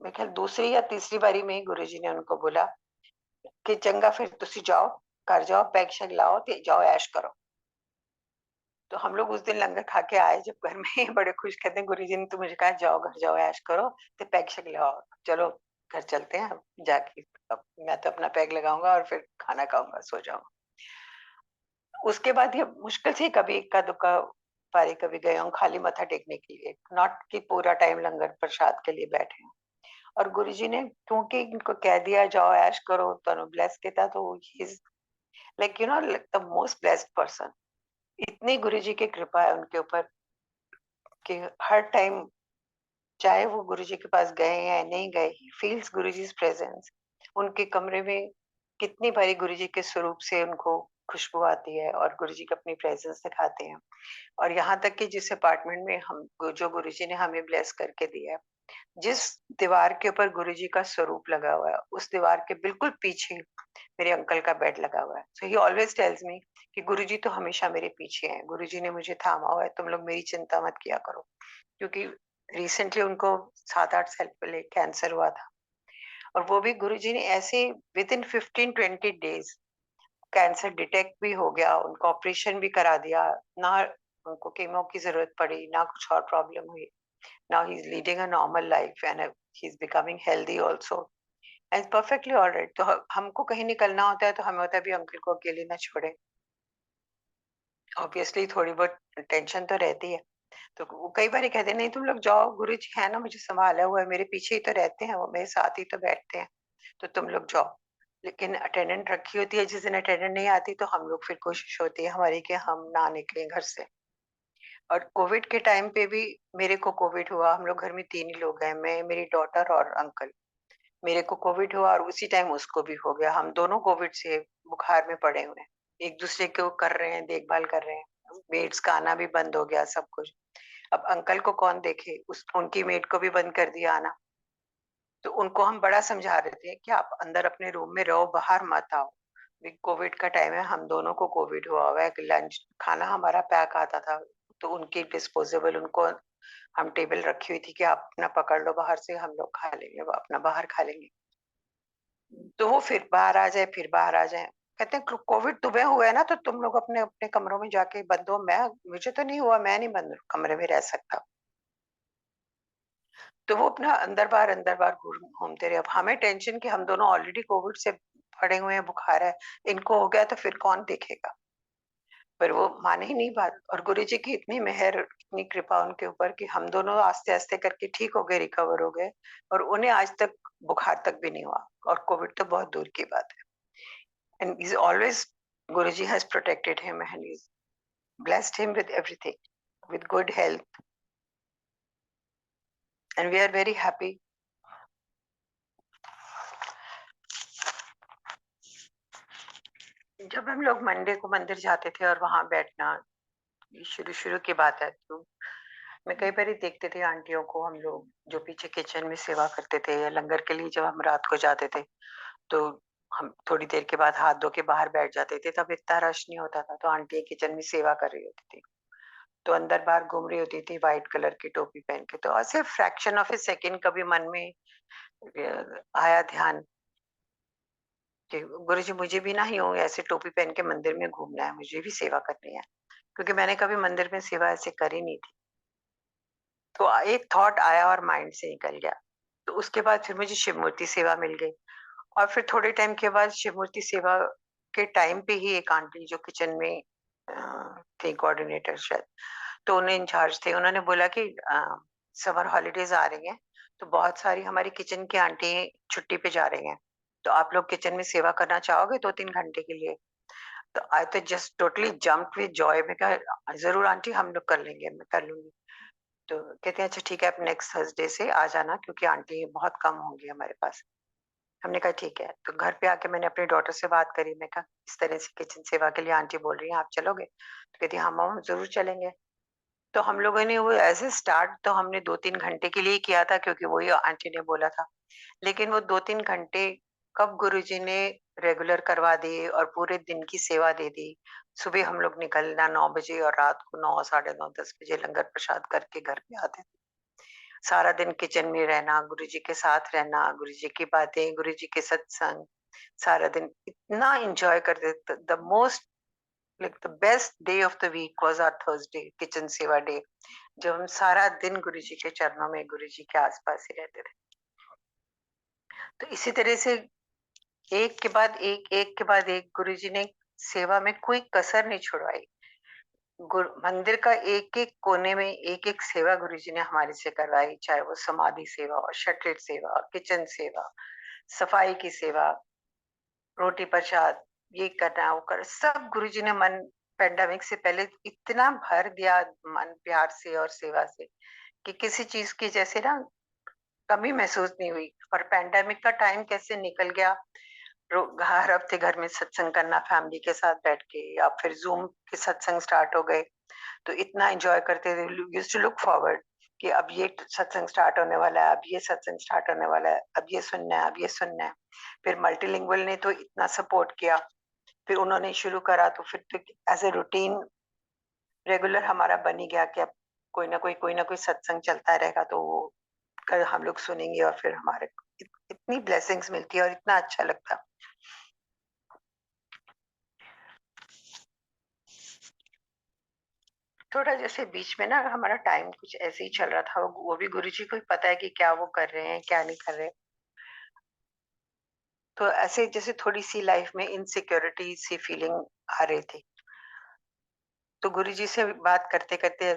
मेरे ख्याल दूसरी या तीसरी बारी में ही गुरुजी ने उनको बोला कि चंगा फिर तुसी जाओ, घर जाओ, पैग शैग लाओ ते जाओ ऐश करो। तो हम लोग उस दिन लंगर खा के आए जब घर में, बड़े खुश, कहते हैं गुरुजी ने तो मुझे कहा जाओ घर जाओ ऐश करो, ते पैग शैग लाओ, चलो घर चलते हैं अब जाके, अब मैं तो अपना पैग लगाऊंगा और फिर खाना खाऊंगा, सो जाऊंगा। उसके बाद ये मुश्किल से कभी इक्का दुक्का बारी कभी गए हों खाली मत्था टेकने के लिए, नॉट कि पूरा टाइम लंगर प्रसाद के लिए बैठे हों। और गुरुजी ने क्योंकि इनको कह दिया जाओ ऐश करो, तो ब्लेस किया, तो he is like, you know, the most blessed person. इतनी गुरुजी की कृपा है उनके ऊपर कि हर टाइम चाहे वो गुरुजी के पास गए या नहीं गए, ही फील्स गुरुजी's प्रेजेंस। उनके कमरे में कितनी बारी गुरुजी के स्वरूप से उनको खुशबू आती है और गुरुजी की अपनी प्रेजेंस दिखाते हैं। और यहाँ तक कि जिस अपार्टमेंट में हम जो गुरुजी ने हमें ब्लेस करके दिया है, जिस दीवार के ऊपर गुरुजी का स्वरूप लगा हुआ है, उस दीवार के बिल्कुल पीछे मेरे अंकल का बेड लगा हुआ है। सो ही ऑलवेज टेल्स मी कि गुरुजी तो हमेशा मेरे पीछे हैं, गुरुजी ने मुझे थामा हुआ है, तुम लोग मेरी चिंता मत किया करो। क्योंकि रिसेंटली उनको 7-8 साल पहले कैंसर हुआ था, और वो भी गुरुजी ने ऐसे with in 15-20 days cancer detect भी हो गया, उनको ऑपरेशन भी करा दिया, ना उनको कीमो की जरूरत पड़ी, ना कुछ और प्रॉब्लम हुई। Now he is leading a normal life and he is becoming healthy also and perfectly alright. तो हमको कहीं निकलना होता है तो हमें होता है भी अंकल को अकेले ना छोड़े। ऑब्वियसली थोड़ी बहुत टेंशन तो रहती है, तो वो कई बार कहते हैं नहीं तुम लोग जाओ, गुरुजी है ना, मुझे संभाला हुआ है, मेरे पीछे ही तो रहते हैं, वो मेरे साथ ही तो बैठते हैं, तो तुम लोग जाओ। लेकिन अटेंडेंट रखी होती है, जिस दिन अटेंडेंट नहीं आती तो हम लोग फिर कोशिश होती है हमारी कि हम ना निकले घर से। और कोविड के टाइम पे भी मेरे को कोविड हुआ, हम लोग घर में 3 ही लोग हैं, मैं, मेरी डॉटर और अंकल। मेरे को कोविड हुआ और उसी टाइम उसको भी हो गया, हम दोनों कोविड से बुखार में पड़े हुए हैं, एक दूसरे को कर रहे हैं, देखभाल कर रहे हैं, मेड्स का आना भी बंद हो गया, सब कुछ। अब अंकल को कौन देखे, उस उनकी मेड को भी बंद कर दिया आना। तो उनको हम बड़ा समझा रहे थे कि आप अंदर अपने रूम में रहो, बाहर मत आओ। कोविड का टाइम है, हम दोनों को कोविड हुआ हुआ है, लंच खाना हमारा पैक आता था, तो उनकी डिस्पोजेबल उनको हम टेबल रखी हुई थी कि आप अपना पकड़ लो बाहर से, हम लोग खा लेंगे, वो अपना बाहर खा लेंगे। तो वो फिर बाहर आ जाए, फिर बाहर आ जाए, कहते हैं कोविड तुम्हें हुआ है ना, तो तुम लोग अपने अपने कमरों में जाके बंद हो, मैं, मुझे तो नहीं हुआ, मैं नहीं बंद कमरे में रह सकता। तो वो अपना अंदर बाहर घूमते रहे। अब हमें टेंशन कि हम दोनों ऑलरेडी कोविड से पड़े हुए हैं, बुखार है, इनको हो गया तो फिर कौन देखेगा। पर वो माने ही नहीं बात, और गुरुजी की इतनी मेहर, इतनी कृपा उनके ऊपर कि हम दोनों आस्ते आस्ते करके ठीक हो गए, रिकवर हो गए, और उन्हें आज तक बुखार तक भी नहीं हुआ, और कोविड तो बहुत दूर की बात है। And is always, Guruji has protected him and is blessed him with everything, with good health, and we are very happy. जब हम लोग मंडे को मंदिर जाते थे और वहां बैठना, शुरू शुरू की बात है, तो मैं कई बार देखते थे आंटियों को, हम लोग जो पीछे किचन में सेवा करते थे, या लंगर के लिए जब हम रात को जाते थे, तो हम थोड़ी देर के बाद हाथ धो के बाहर बैठ जाते थे, तब इतना रश नहीं होता था, तो आंटी किचन में सेवा कर रही होती थी, तो अंदर बाहर घूम रही होती थी व्हाइट कलर की टोपी पहन के। तो ऐसे फ्रैक्शन ऑफ ए सेकेंड कभी मन में आया ध्यान कि गुरुजी मुझे भी ना यूं ऐसे टोपी पहन के मंदिर में घूमना है, मुझे भी सेवा करनी है, क्योंकि मैंने कभी मंदिर में सेवा ऐसे करी नहीं थी। तो एक थॉट आया और माइंड से निकल गया। तो उसके बाद फिर मुझे शिव मूर्ति सेवा मिल गई, और फिर थोड़े टाइम के बाद शिव मूर्ति सेवा के टाइम पे ही एक आंटी जो किचन में थे, कोऑर्डिनेटर शायद, तो उन्हें इंचार्ज थे, उन्होंने बोला कि समर हॉलीडेज आ रही हैं, तो बहुत सारी हमारी किचन की आंटी छुट्टी पे जा रही हैं, तो आप लोग किचन में सेवा करना चाहोगे 2-3 घंटे के लिए? तो आई तो just totally jumped with Joy, मैं कहा जरूर आंटी, हम लोग कर लेंगे, मैं कर लूंगी। तो कहते हैं अच्छा ठीक है, आप नेक्स्ट थर्सडे से आ जाना, क्योंकि आंटी बहुत कम होंगी हमारे पास। हमने कहा ठीक है। तो घर पे आके मैंने अपनी डॉटर से बात करी, मैं कहा इस तरह से किचन सेवा के लिए आंटी बोल रही हैं, आप चलोगे? तो कहती हाँ मम्मा, जरूर चलेंगे। तो हम लोगों ने वो एज ए स्टार्ट तो हमने 2-3 घंटे के लिए ही किया था, क्योंकि वही आंटी ने बोला था। लेकिन वो 2-3 घंटे कब गुरुजी ने रेगुलर करवा दिए और पूरे दिन की सेवा दे दी। सुबह हम लोग निकलना 9 बजे और रात को 9, साढ़े 9, 10 बजे लंगर प्रसाद करके घर पे आते थे। सारा दिन किचन में रहना, गुरुजी के साथ रहना, गुरुजी की बातें, गुरुजी के सत्संग, सारा दिन इतना एंजॉय करते थे। The most, like the best day of the week was our Thursday kitchen seva day, जब हम सारा दिन गुरुजी के चरणों में, गुरुजी के आसपास ही रहते थे। तो इसी तरह से एक के बाद एक, एक के बाद एक गुरुजी ने सेवा में कोई कसर नहीं छुड़वाई। मंदिर का एक एक कोने में एक एक सेवा गुरुजी ने हमारे से करवाई, चाहे वो समाधि सेवा और शटलेट सेवा, किचन सेवा, सफाई की सेवा, रोटी प्रसाद, ये करना वो कर, सब गुरुजी ने मन पैंडेमिक से पहले इतना भर दिया मन प्यार से और सेवा से कि किसी चीज की जैसे ना कमी महसूस नहीं हुई। और पैंडेमिक का टाइम कैसे निकल गया, हर हफ्ते घर में सत्संग करना फैमिली के साथ बैठ के, या फिर जूम के सत्संग स्टार्ट हो गए तो इतना एंजॉय करते थे। यूज्ड टू लुक फॉरवर्ड कि अब ये सत्संग स्टार्ट होने वाला है, अब ये सत्संग स्टार्ट होने वाला है, अब ये सुनना है, अब ये सुनना है। फिर मल्टीलिंगुअल ने तो इतना सपोर्ट किया, फिर उन्होंने शुरू करा तो फिर तो एज ए रूटीन रेगुलर हमारा बन ही गया कि अब कोई ना कोई सत्संग चलता रहेगा, तो वो कल हम लोग सुनेंगे और फिर हमारे इतनी ब्लेसिंग्स मिलती है और इतना अच्छा लगता है। थोड़ा जैसे बीच में ना हमारा टाइम कुछ ऐसे ही चल रहा था, वो भी गुरुजी को ही पता है कि क्या वो कर रहे हैं क्या नहीं कर रहे। तो ऐसे जैसे थोड़ी सी लाइफ में इनसिक्योरिटी सी फीलिंग आ रही थी, तो गुरुजी से बात करते करते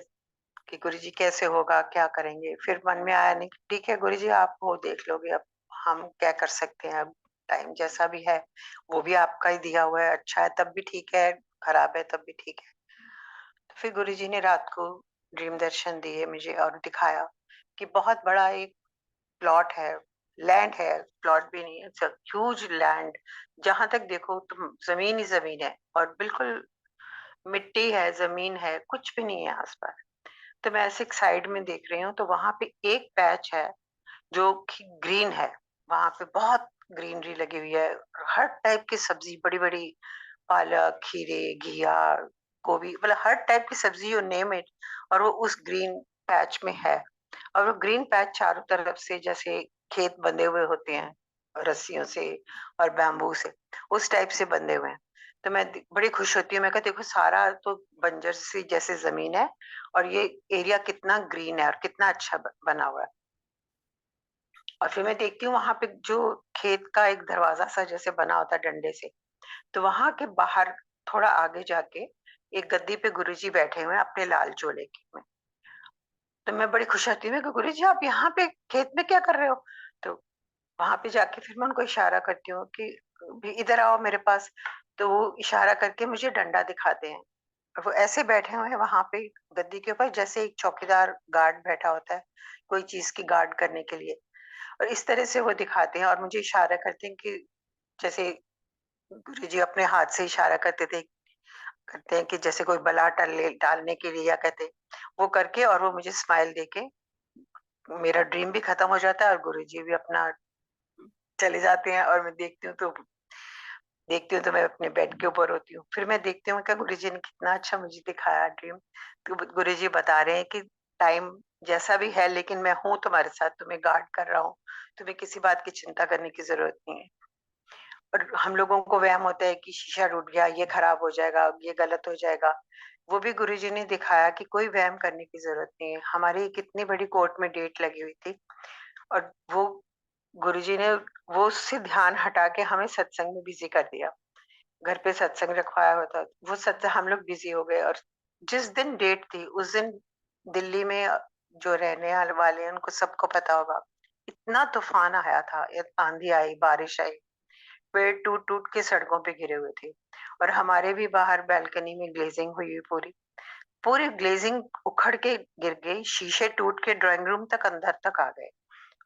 कि गुरुजी कैसे होगा, क्या करेंगे, फिर मन में आया नहीं ठीक है गुरुजी आप वो देख लोगे, अब हम क्या कर सकते हैं, अब टाइम जैसा भी है वो भी आपका ही दिया हुआ है, अच्छा है तब भी ठीक है, खराब है तब भी ठीक है। तो फिर गुरुजी ने रात को ड्रीम दर्शन दिए मुझे और दिखाया कि बहुत बड़ा एक प्लॉट है, लैंड है, प्लॉट भी नहीं है, ह्यूज लैंड, जहां तक देखो तुम जमीन ही जमीन है और बिल्कुल मिट्टी है, जमीन है, कुछ भी नहीं है आसपास। तो मैं ऐसे एक साइड में देख रही हूँ तो वहां पे एक पैच है जो कि ग्रीन है, वहां पे बहुत ग्रीनरी लगी हुई है, हर टाइप की सब्जी, बड़ी बड़ी पालक, खीरे, घिया, गोभी, मतलब हर टाइप की सब्जी यू नेम इट, और वो उस ग्रीन पैच में है। और वो ग्रीन पैच चारों तरफ से जैसे खेत बंधे हुए होते हैं रस्सियों से और बैम्बू से, उस टाइप से बंधे हुए हैं। तो मैं बड़ी खुश होती हूँ, मैं कहती देखो सारा तो बंजर सी जैसे जमीन है और ये एरिया कितना ग्रीन है और कितना अच्छा बना हुआ है। और फिर मैं देखती हूँ वहां पे जो खेत का एक दरवाजा सा जैसे बना होता है डंडे से, तो वहां के बाहर थोड़ा आगे जाके एक गद्दी पे गुरुजी बैठे हुए हैं अपने लाल चोले के में। तो मैं बड़ी खुश होती हूँ कि गुरुजी आप यहाँ पे खेत में क्या कर रहे हो। तो वहां पे जाके फिर मैं उनको इशारा करती हूँ कि भी इधर आओ मेरे पास। तो वो इशारा करके मुझे डंडा दिखाते हैं और वो ऐसे बैठे हुए हैं वहां पे गद्दी के ऊपर जैसे एक चौकीदार गार्ड बैठा होता है कोई चीज की गार्ड करने के लिए। और इस तरह से वो दिखाते हैं और मुझे इशारा करते हैं कि जैसे गुरुजी अपने हाथ से इशारा करते हैं कि जैसे कोई बला डालने के लिए, या कहते हैं वो करके, और वो मुझे स्माइल देके मेरा ड्रीम भी खत्म हो जाता है और गुरुजी भी अपना चले जाते हैं। और मैं देखती हूँ तो मैं अपने बेड के ऊपर होती हूँ। फिर मैं देखती हूँ कि गुरुजी ने कितना अच्छा मुझे दिखाया ड्रीम। तो गुरुजी बता रहे हैं कि टाइम जैसा भी है लेकिन मैं हूँ तुम्हारे साथ, तुम्हें गार्ड कर रहा हूँ, तुम्हें किसी बात की चिंता करने की जरूरत नहीं है। और हम लोगों को वहम होता है कि शीशा टूट गया, ये खराब हो जाएगा, ये गलत हो जाएगा। वो भी गुरुजी ने दिखाया कि कोई वहम करने की जरूरत नहीं है। हमारी कितनी बड़ी कोर्ट में डेट लगी हुई थी और वो गुरुजी ने वो उससे ध्यान हटा के हमें सत्संग में बिजी कर दिया। घर पे सत्संग रखवाया होता, वो सत्संग हम लोग बिजी हो गए। और जिस दिन डेट थी उस दिन दिल्ली में जो रहने वाले हैं उनको सबको पता होगा, इतना तूफान आया था, आंधी आई, बारिश आई, पेड़ टूट टूट के सड़कों पे गिरे हुए थे। और हमारे भी बाहर बालकनी में ग्लेजिंग हुई हुई, पूरी पूरी ग्लेजिंग उखड़ के गिर गई, शीशे टूट के ड्राइंग रूम तक अंदर तक आ गए।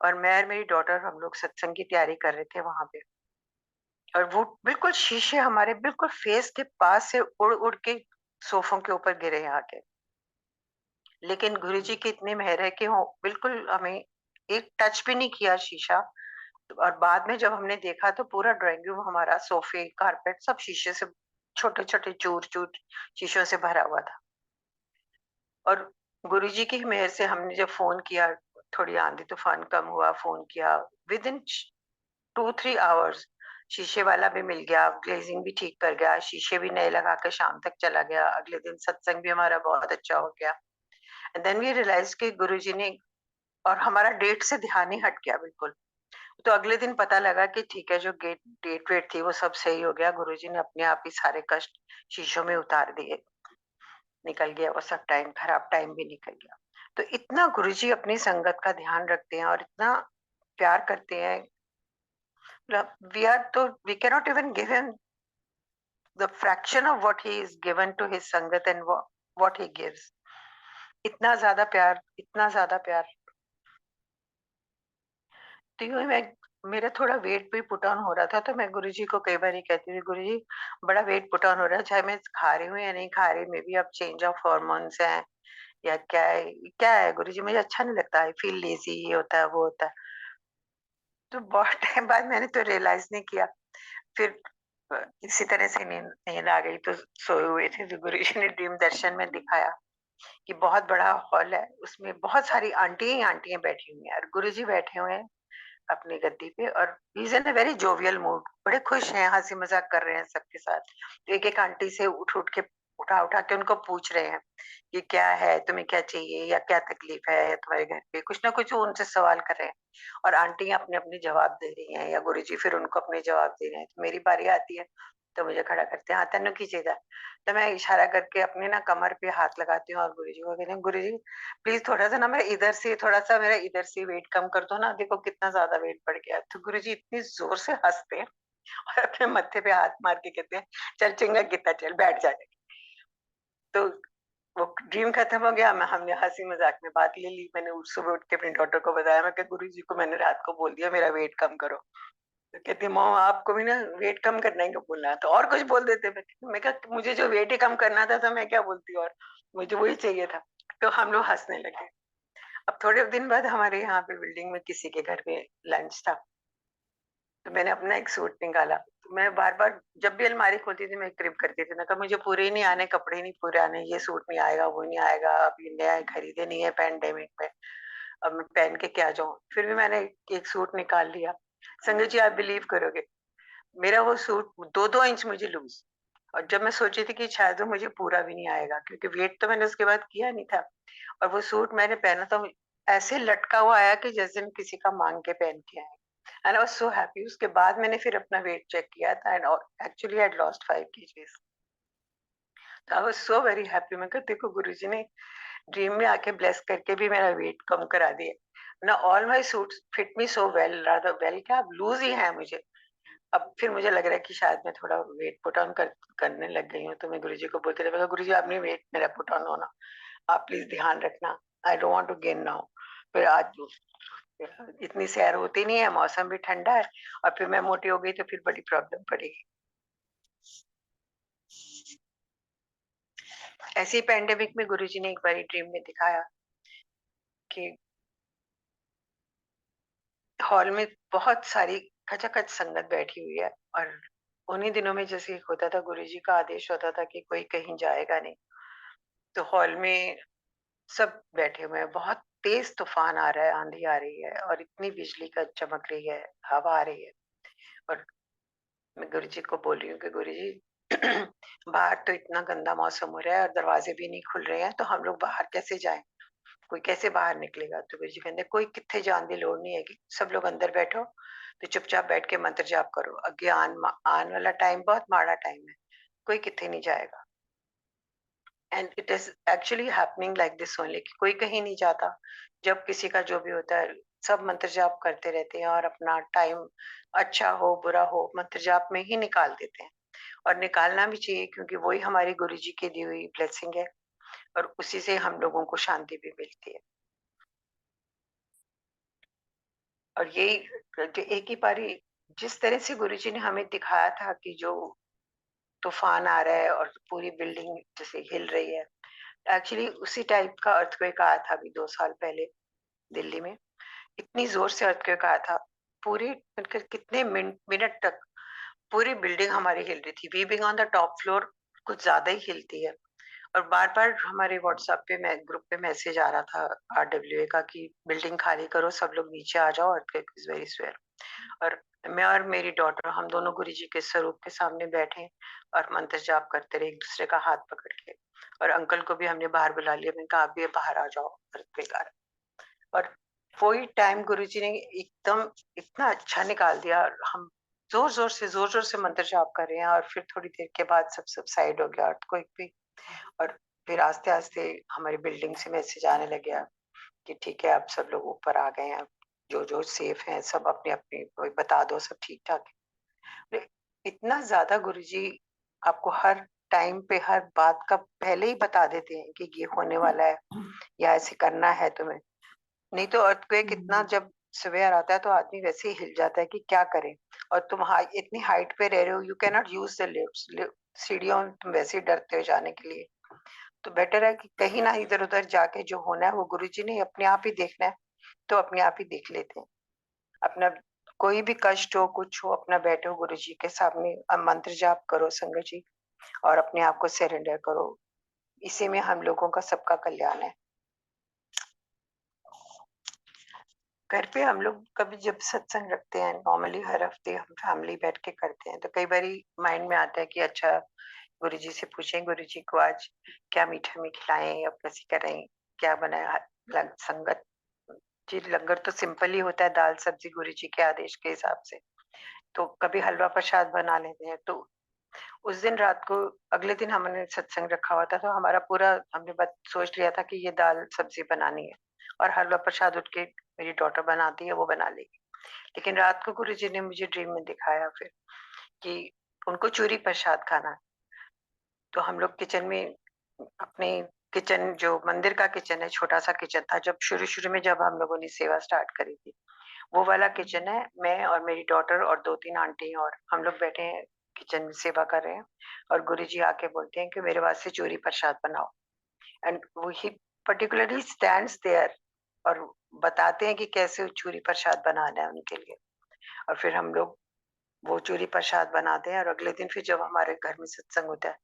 और मैं और मेरी डॉटर हम लोग सत्संग की तैयारी कर रहे थे वहां पे, और वो बिल्कुल शीशे हमारे बिल्कुल फेस के पास से उड़ उड़ के सोफों के ऊपर गिरे यहाँ के। लेकिन गुरुजी की इतनी मेहर है कि वो बिल्कुल हमें एक टच भी नहीं किया शीशा। और बाद में जब हमने देखा तो पूरा ड्राइंग रूम हमारा, सोफे, कारपेट सब शीशे से, छोटे छोटे चूर चूर शीशों से भरा हुआ था। और गुरुजी की मेहर से हमने जब फोन किया, थोड़ी आंधी तूफान कम हुआ, फोन किया, विद इन 2-3 आवर्स शीशे वाला भी मिल गया, ग्लेजिंग भी ठीक कर गया, शीशे भी नए लगा के शाम तक चला गया। अगले दिन सत्संग भी हमारा बहुत अच्छा हो गया। एंड देन वी रियलाइज कि गुरुजी ने, और हमारा डेट से ध्यान ही हट गया बिल्कुल। तो अगले दिन पता लगा कि ठीक है, जो डेट वेट थी वो सब सही हो गया, गुरुजी ने अपने आप ही सारे कष्ट शीशों में उतार दिए, निकल गया वो सब टाइम, खराब टाइम भी निकल गया। तो इतना गुरुजी अपनी संगत का ध्यान रखते हैं और इतना प्यार करते हैं, वी आर तो we can not even give him the fraction of what he is given to his sangat and what he gives. इतना ज्यादा प्यार, इतना ज्यादा प्यार। तो यूँ ही मेरा थोड़ा वेट भी पुट ऑन हो रहा था, तो मैं गुरुजी को कई बार कहती थी, गुरुजी बड़ा वेट पुट ऑन हो रहा है, चाहे मैं खा रही हूँ या नहीं खा रही, मे बी अब चेंज ऑफ हार्मोन्स है या क्या है गुरुजी, मुझे अच्छा नहीं लगता, आई फील लेजी, ये होता है वो होता है। तो बहुत टाइम बाद मैंने तो रियलाइज नहीं किया। फिर इसी तरह से नींद आ गई, तो सोए हुए थे, तो गुरुजी ने ड्रीम दर्शन में दिखाया कि बहुत बड़ा हॉल है, उसमें बहुत सारी आंटियां ही आंटियां बैठी हुई हैं और गुरुजी बैठे हुए हैं अपनी गद्दी पे, और he is in a very jovial mood, बड़े खुश हैं, हंसी मजाक कर रहे हैं सबके साथ। तो एक एक आंटी से उठा उठा के उनको पूछ रहे हैं कि क्या है, तुम्हें क्या चाहिए, या क्या तकलीफ है, या तुम्हारे घर पे कुछ ना कुछ, वो उनसे सवाल कर रहे हैं और आंटियां अपने अपने जवाब दे रही हैं, या गुरुजी फिर उनको अपने जवाब दे रहे हैं। तो मेरी बारी आती है, तो मुझे खड़ा करते हैं, हाँ तेनू की चाहिए। तो मैं इशारा करके अपने ना कमर पे हाथ लगाती हूँ और गुरुजी को कहती हूँ, गुरुजी प्लीज थोड़ा सा ना मेरा इधर से वेट कम कर दो ना, देखो कितना ज्यादा वेट बढ़ गया। तो गुरुजी इतनी जोर से हंसते हैं और अपने मत्थे पे हाथ मार के कहते हैं, चल चिंगा कितना, चल बैठ जा। तो वो ड्रीम खत्म हो गया, मैं हमने हंसी मजाक में बात ले ली। मैंने सुबह उठ के अपनी डॉटर को बताया, मैं क्या गुरुजी को मैंने रात को बोल दिया मेरा वेट कम करो। तो कहती है, मॉम आपको भी ना वेट कम करने का बोलना है, तो और कुछ बोल देते। मैं कहा मुझे जो वेट ही कम करना था, तो मैं क्या बोलती, और मुझे वही चाहिए था। तो हम लोग हंसने लगे। अब थोड़े दिन बाद हमारे यहाँ पे बिल्डिंग में किसी के घर में लंच था, तो मैंने अपना एक सूट निकाला। तो मैं बार बार जब भी अलमारी खोलती थी, मैं क्रिप करती थी, मैं कहा मुझे पूरे ही नहीं आने, कपड़े नहीं पूरे आने, ये सूट नहीं आएगा, वो नहीं आएगा, अब ये नया खरीदे नहीं है पैंडेमिक में, अब मैं पहन के क्या जाऊं। फिर भी मैंने एक सूट निकाल लिया। संजय जी, आप बिलीव करोगे, मेरा वो सूट 2-2 इंच मुझे लूज, और जब मैं सोची थी कि शायद वो मुझे पूरा भी नहीं आएगा, क्योंकि वेट तो मैंने उसके बाद किया नहीं था, और वो सूट मैंने पहना था, ऐसे लटका हुआ आया कि जैसे मैं किसी का मांग के पहन के आए। And I was so happy. उसके बाद मैंने फिर अपना वेट चेक किया था, and actually I had lost 5 kgs। तो I was so very happy. मैं कहती, देखो गुरुजी ने ड्रीम में आके ब्लेस करके भी मेरा वेट कम करा दिया ना। All my suits fit me so well, rather well, क्या अब लूज ही है मुझे। अब फिर मुझे लग रहा है कि शायद मैं थोड़ा वेट पुट ऑन करने लग गई हूँ, तो मैं गुरुजी को बोलती रही, गुरुजी आप नहीं वेट मेरा पुट ऑन होना, आप प्लीज ध्यान रखना, I don't want to gain now. फिर आज इतनी सैर होती नहीं है, मौसम भी ठंडा है, और फिर मैं मोटी हो गई तो फिर बड़ी प्रॉब्लम पड़ेगी। ऐसी पैंडेमिक में गुरुजी ने एक बार ड्रीम में दिखाया कि हॉल में बहुत सारी खचाखच संगत बैठी हुई है, और उन्हीं दिनों में जैसे होता था, गुरुजी का आदेश होता था कि कोई कहीं जाएगा नहीं। तो हॉल में सब बैठे हुए हैं, बहुत तेज तूफान आ रहा है, आंधी आ रही है, और इतनी बिजली का चमक रही है, हवा आ रही है। और मैं गुरुजी को बोल रही हूँ कि गुरुजी बाहर तो इतना गंदा मौसम हो रहा है और दरवाजे भी नहीं खुल रहे हैं, तो हम लोग बाहर कैसे जाएं, कोई कैसे बाहर निकलेगा। तो गुरुजी कहते, कोई कितने जान की लोड़ नहीं है, सब लोग अंदर बैठो, तो चुपचाप बैठ के मंत्र जाप करो, अगे आने वाला टाइम बहुत माड़ा टाइम है, कोई कितने नहीं जाएगा। And it is actually happening like this only, कि कोई कहीं नहीं जाता। जब किसी का जो भी होता है, सब मंत्र जाप करते रहते हैं, और अपना टाइम अच्छा हो बुरा हो मंत्र जाप में ही निकाल देते हैं। और निकालना भी चाहिए, क्योंकि वही हमारी गुरु जी की दी हुई ब्लेसिंग है, और उसी से हम लोगों को शांति भी मिलती है। और यही जो एक ही बारी जिस तरह से गुरु जी ने हमें दिखाया था कि जो तूफान आ रहा है और पूरी बिल्डिंग जैसे हिल रही है, एक्चुअली उसी टाइप का अर्थक्वेक आया था अभी 2 साल पहले दिल्ली में। इतनी जोर से अर्थक्वेक आया था, पूरी कितने मिनट तक पूरी बिल्डिंग हमारी हिल रही थी। We being on the top floor कुछ ज्यादा ही हिलती है, और बार बार हमारे व्हाट्सएप पे ग्रुप पे मैसेज आ रहा था आरडब्ल्यूए का कि बिल्डिंग खाली करो, सब लोग नीचे आ जाओ, अर्थक्वेक इज वेरी स्वेयर। और मैं और मेरी डॉटर हम दोनों गुरुजी के स्वरूप के सामने बैठे और मंत्र जाप करते रहे, एक दूसरे का हाथ पकड़ के। और अंकल को भी हमने बाहर बुला लिया, मैंने कहा आप भी बाहर आ जाओ, अर्थक्वेक आ रहा है। और वही टाइम गुरुजी ने एकदम इतना अच्छा निकाल दिया, और हम जोर जोर से मंत्र जाप कर रहे हैं, और फिर थोड़ी देर के बाद सब सबसाइड हो गया अर्थक्वेक भी। और फिर आस्ते आस्ते हमारी बिल्डिंग से मैसेज आने लग गया कि ठीक है, अब सब लोग ऊपर आ गए हैं, जो जो सेफ हैं सब अपनी अपनी बता दो, सब ठीक ठाक है। इतना ज्यादा गुरुजी आपको हर टाइम पे हर बात का पहले ही बता देते हैं कि ये होने वाला है या ऐसे करना है तुम्हें। नहीं तो अर्थक्वेक इतना जब सिवियर आता है तो आदमी वैसे ही हिल जाता है कि क्या करे। और तुम इतनी हाइट पे रह रहे हो, you can not use the lifts, सीढ़ियों में तुम वैसे ही डरते हो जाने के लिए। तो बेटर है कि कहीं ना इधर उधर जाके जो होना है वो गुरुजी ने अपने आप ही देखना है, तो अपने आप ही देख लेते हैं। अपना कोई भी कष्ट हो कुछ हो, अपना बैठो गुरुजी के सामने, मंत्र जाप करो संगत जी, और अपने आप को सरेंडर करो। इसी में हम लोगों का सबका कल्याण है। घर पे हम लोग कभी जब सत्संग रखते हैं, नॉर्मली हर हफ्ते हम फैमिली बैठ के करते हैं, तो कई बार माइंड में आता है कि अच्छा गुरुजी से पूछें, गुरुजी को आज क्या मीठा में खिलाएं या कैसे करें, क्या बनाया। संगत जी लंगर तो सिंपल ही होता है, दाल सब्जी गुरुजी के आदेश के हिसाब से। तो कभी हलवा प्रसाद बना लेते हैं। तो उस दिन रात को, अगले दिन हमने सत्संग रखा हुआ था, तो हमारा पूरा हमने सोच लिया था कि ये दाल सब्जी बनानी है और हलवा प्रसाद उठ के मेरी डॉटर बनाती है, वो बना लेगी। लेकिन रात को गुरुजी ने मुझे ड्रीम में दिखाया फिर कि उनको चूरी प्रसाद खाना है। तो हम लोग किचन में, अपने किचन जो मंदिर का किचन है, छोटा सा किचन था जब शुरू में जब हम लोगों ने सेवा स्टार्ट करी थी, वो वाला किचन है। मैं और मेरी डॉटर और 2-3 आंटी और हम लोग बैठे हैं किचन में सेवा कर रहे हैं, और गुरुजी आके बोलते हैं कि मेरे वास्ते चूरी प्रसाद बनाओ। एंड वो ही पर्टिकुलरली स्टैंड्स देयर और बताते हैं कि कैसे चूरी प्रसाद बनाना है उनके लिए। और फिर हम लोग वो चूरी प्रसाद बनाते हैं, और अगले दिन फिर जब हमारे घर में सत्संग होता है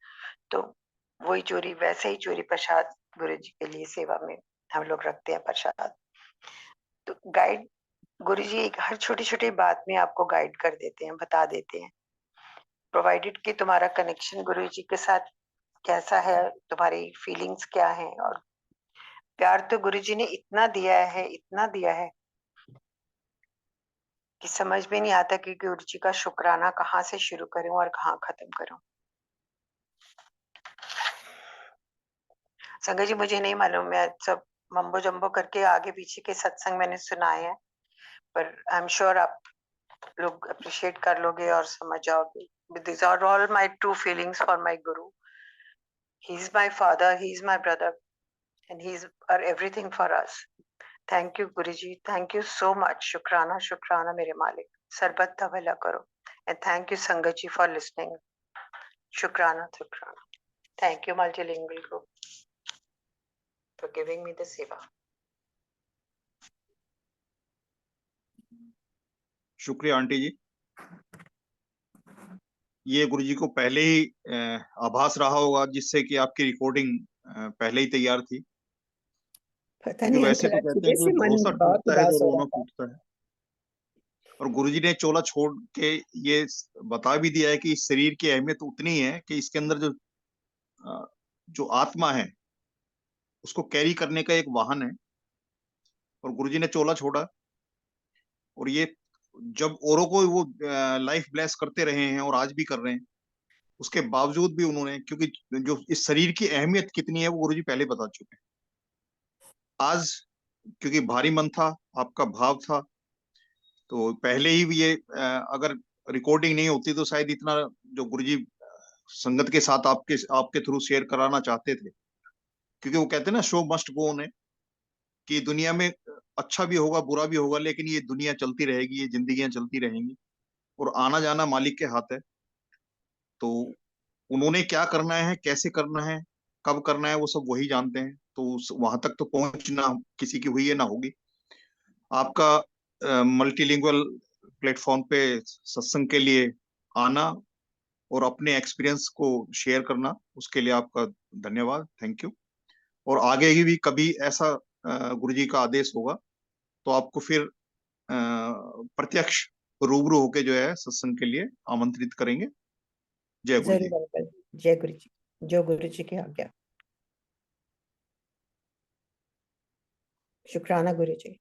तो वही चूरी, वैसे ही चूरी प्रसाद गुरुजी के लिए सेवा में हम लोग रखते हैं प्रसाद। तो गाइड गुरुजी हर छोटी छोटी बात में आपको गाइड कर देते हैं, बता देते हैं, प्रोवाइडेड कि तुम्हारा कनेक्शन गुरुजी के साथ कैसा है, तुम्हारी फीलिंग्स क्या है। और प्यार तो गुरुजी ने इतना दिया है, इतना दिया है कि समझ में नहीं आता कि गुरुजी का शुक्राना कहाँ से शुरू करूं और कहाँ खत्म करूं। संगत जी मुझे नहीं मालूम, मैं सब मम्बो जम्बो करके आगे पीछे के सत्संग मैंने सुनाए हैं, पर आई एम श्योर आप लोग अप्रिशिएट कर लोगे और समझ जाओगे। These are all my true feelings for my Guru. He is my father, he is my brother, and he is our everything for us. Thank you Guruji, thank you so much. शुक्राना शुक्राना मेरे मालिक, सरबत का भला करो। And thank you संगत जी for listening. शुक्राना शुक्राना. Thank you multilingual group for giving me the seva. शुक्रिया आंटी जी। ये गुरुजी को पहले ही आभास रहा होगा, जिससे कि आपकी रिकॉर्डिंग पहले ही तैयार थी। पता क्योंकि नहीं वैसे अंकल, तो आज कहते सुबह हैं कि से मन भरोसा बहुत टूटता है उदास तो हो रहा रोना था। टूटता है। और गुरुजी ने चोला छोड़ के ये बता भी दिया है कि इस शरीर की अहमियत उतनी है कि इसके अंदर जो आत्मा है उसको कैरी करने का एक वाहन है। और गुरुजी ने चोला छोड़ा, और ये जब औरों को वो लाइफ ब्लेस करते रहे हैं और आज भी कर रहे हैं, उसके बावजूद भी उन्होंने, क्योंकि जो इस शरीर की अहमियत कितनी है वो गुरुजी पहले बता चुके हैं। आज क्योंकि भारी मन था, आपका भाव था, तो पहले ही ये अगर रिकॉर्डिंग नहीं होती तो शायद इतना जो गुरुजी संगत के साथ आपके आपके थ्रू शेयर कराना चाहते थे। क्योंकि वो कहते हैं ना, शो मस्ट गो ऑन है, कि दुनिया में अच्छा भी होगा बुरा भी होगा, लेकिन ये दुनिया चलती रहेगी, ये जिंदगियां चलती रहेंगी, और आना जाना मालिक के हाथ है। तो उन्होंने क्या करना है, कैसे करना है, कब करना है, वो सब वही जानते हैं। तो वहां तक तो पहुंचना किसी की हुई है ना होगी। आपका मल्टीलिंगुअल प्लेटफॉर्म पे सत्संग के लिए आना और अपने एक्सपीरियंस को शेयर करना, उसके लिए आपका धन्यवाद, थैंक यू। और आगे भी कभी ऐसा गुरुजी का आदेश होगा तो आपको फिर प्रत्यक्ष रूबरू होके जो है सत्संग के लिए आमंत्रित करेंगे। जय गुरु जी। जरूर अंकल, जय गुरु जी, जो गुरु जी की आज्ञा। शुक्राना गुरु जी।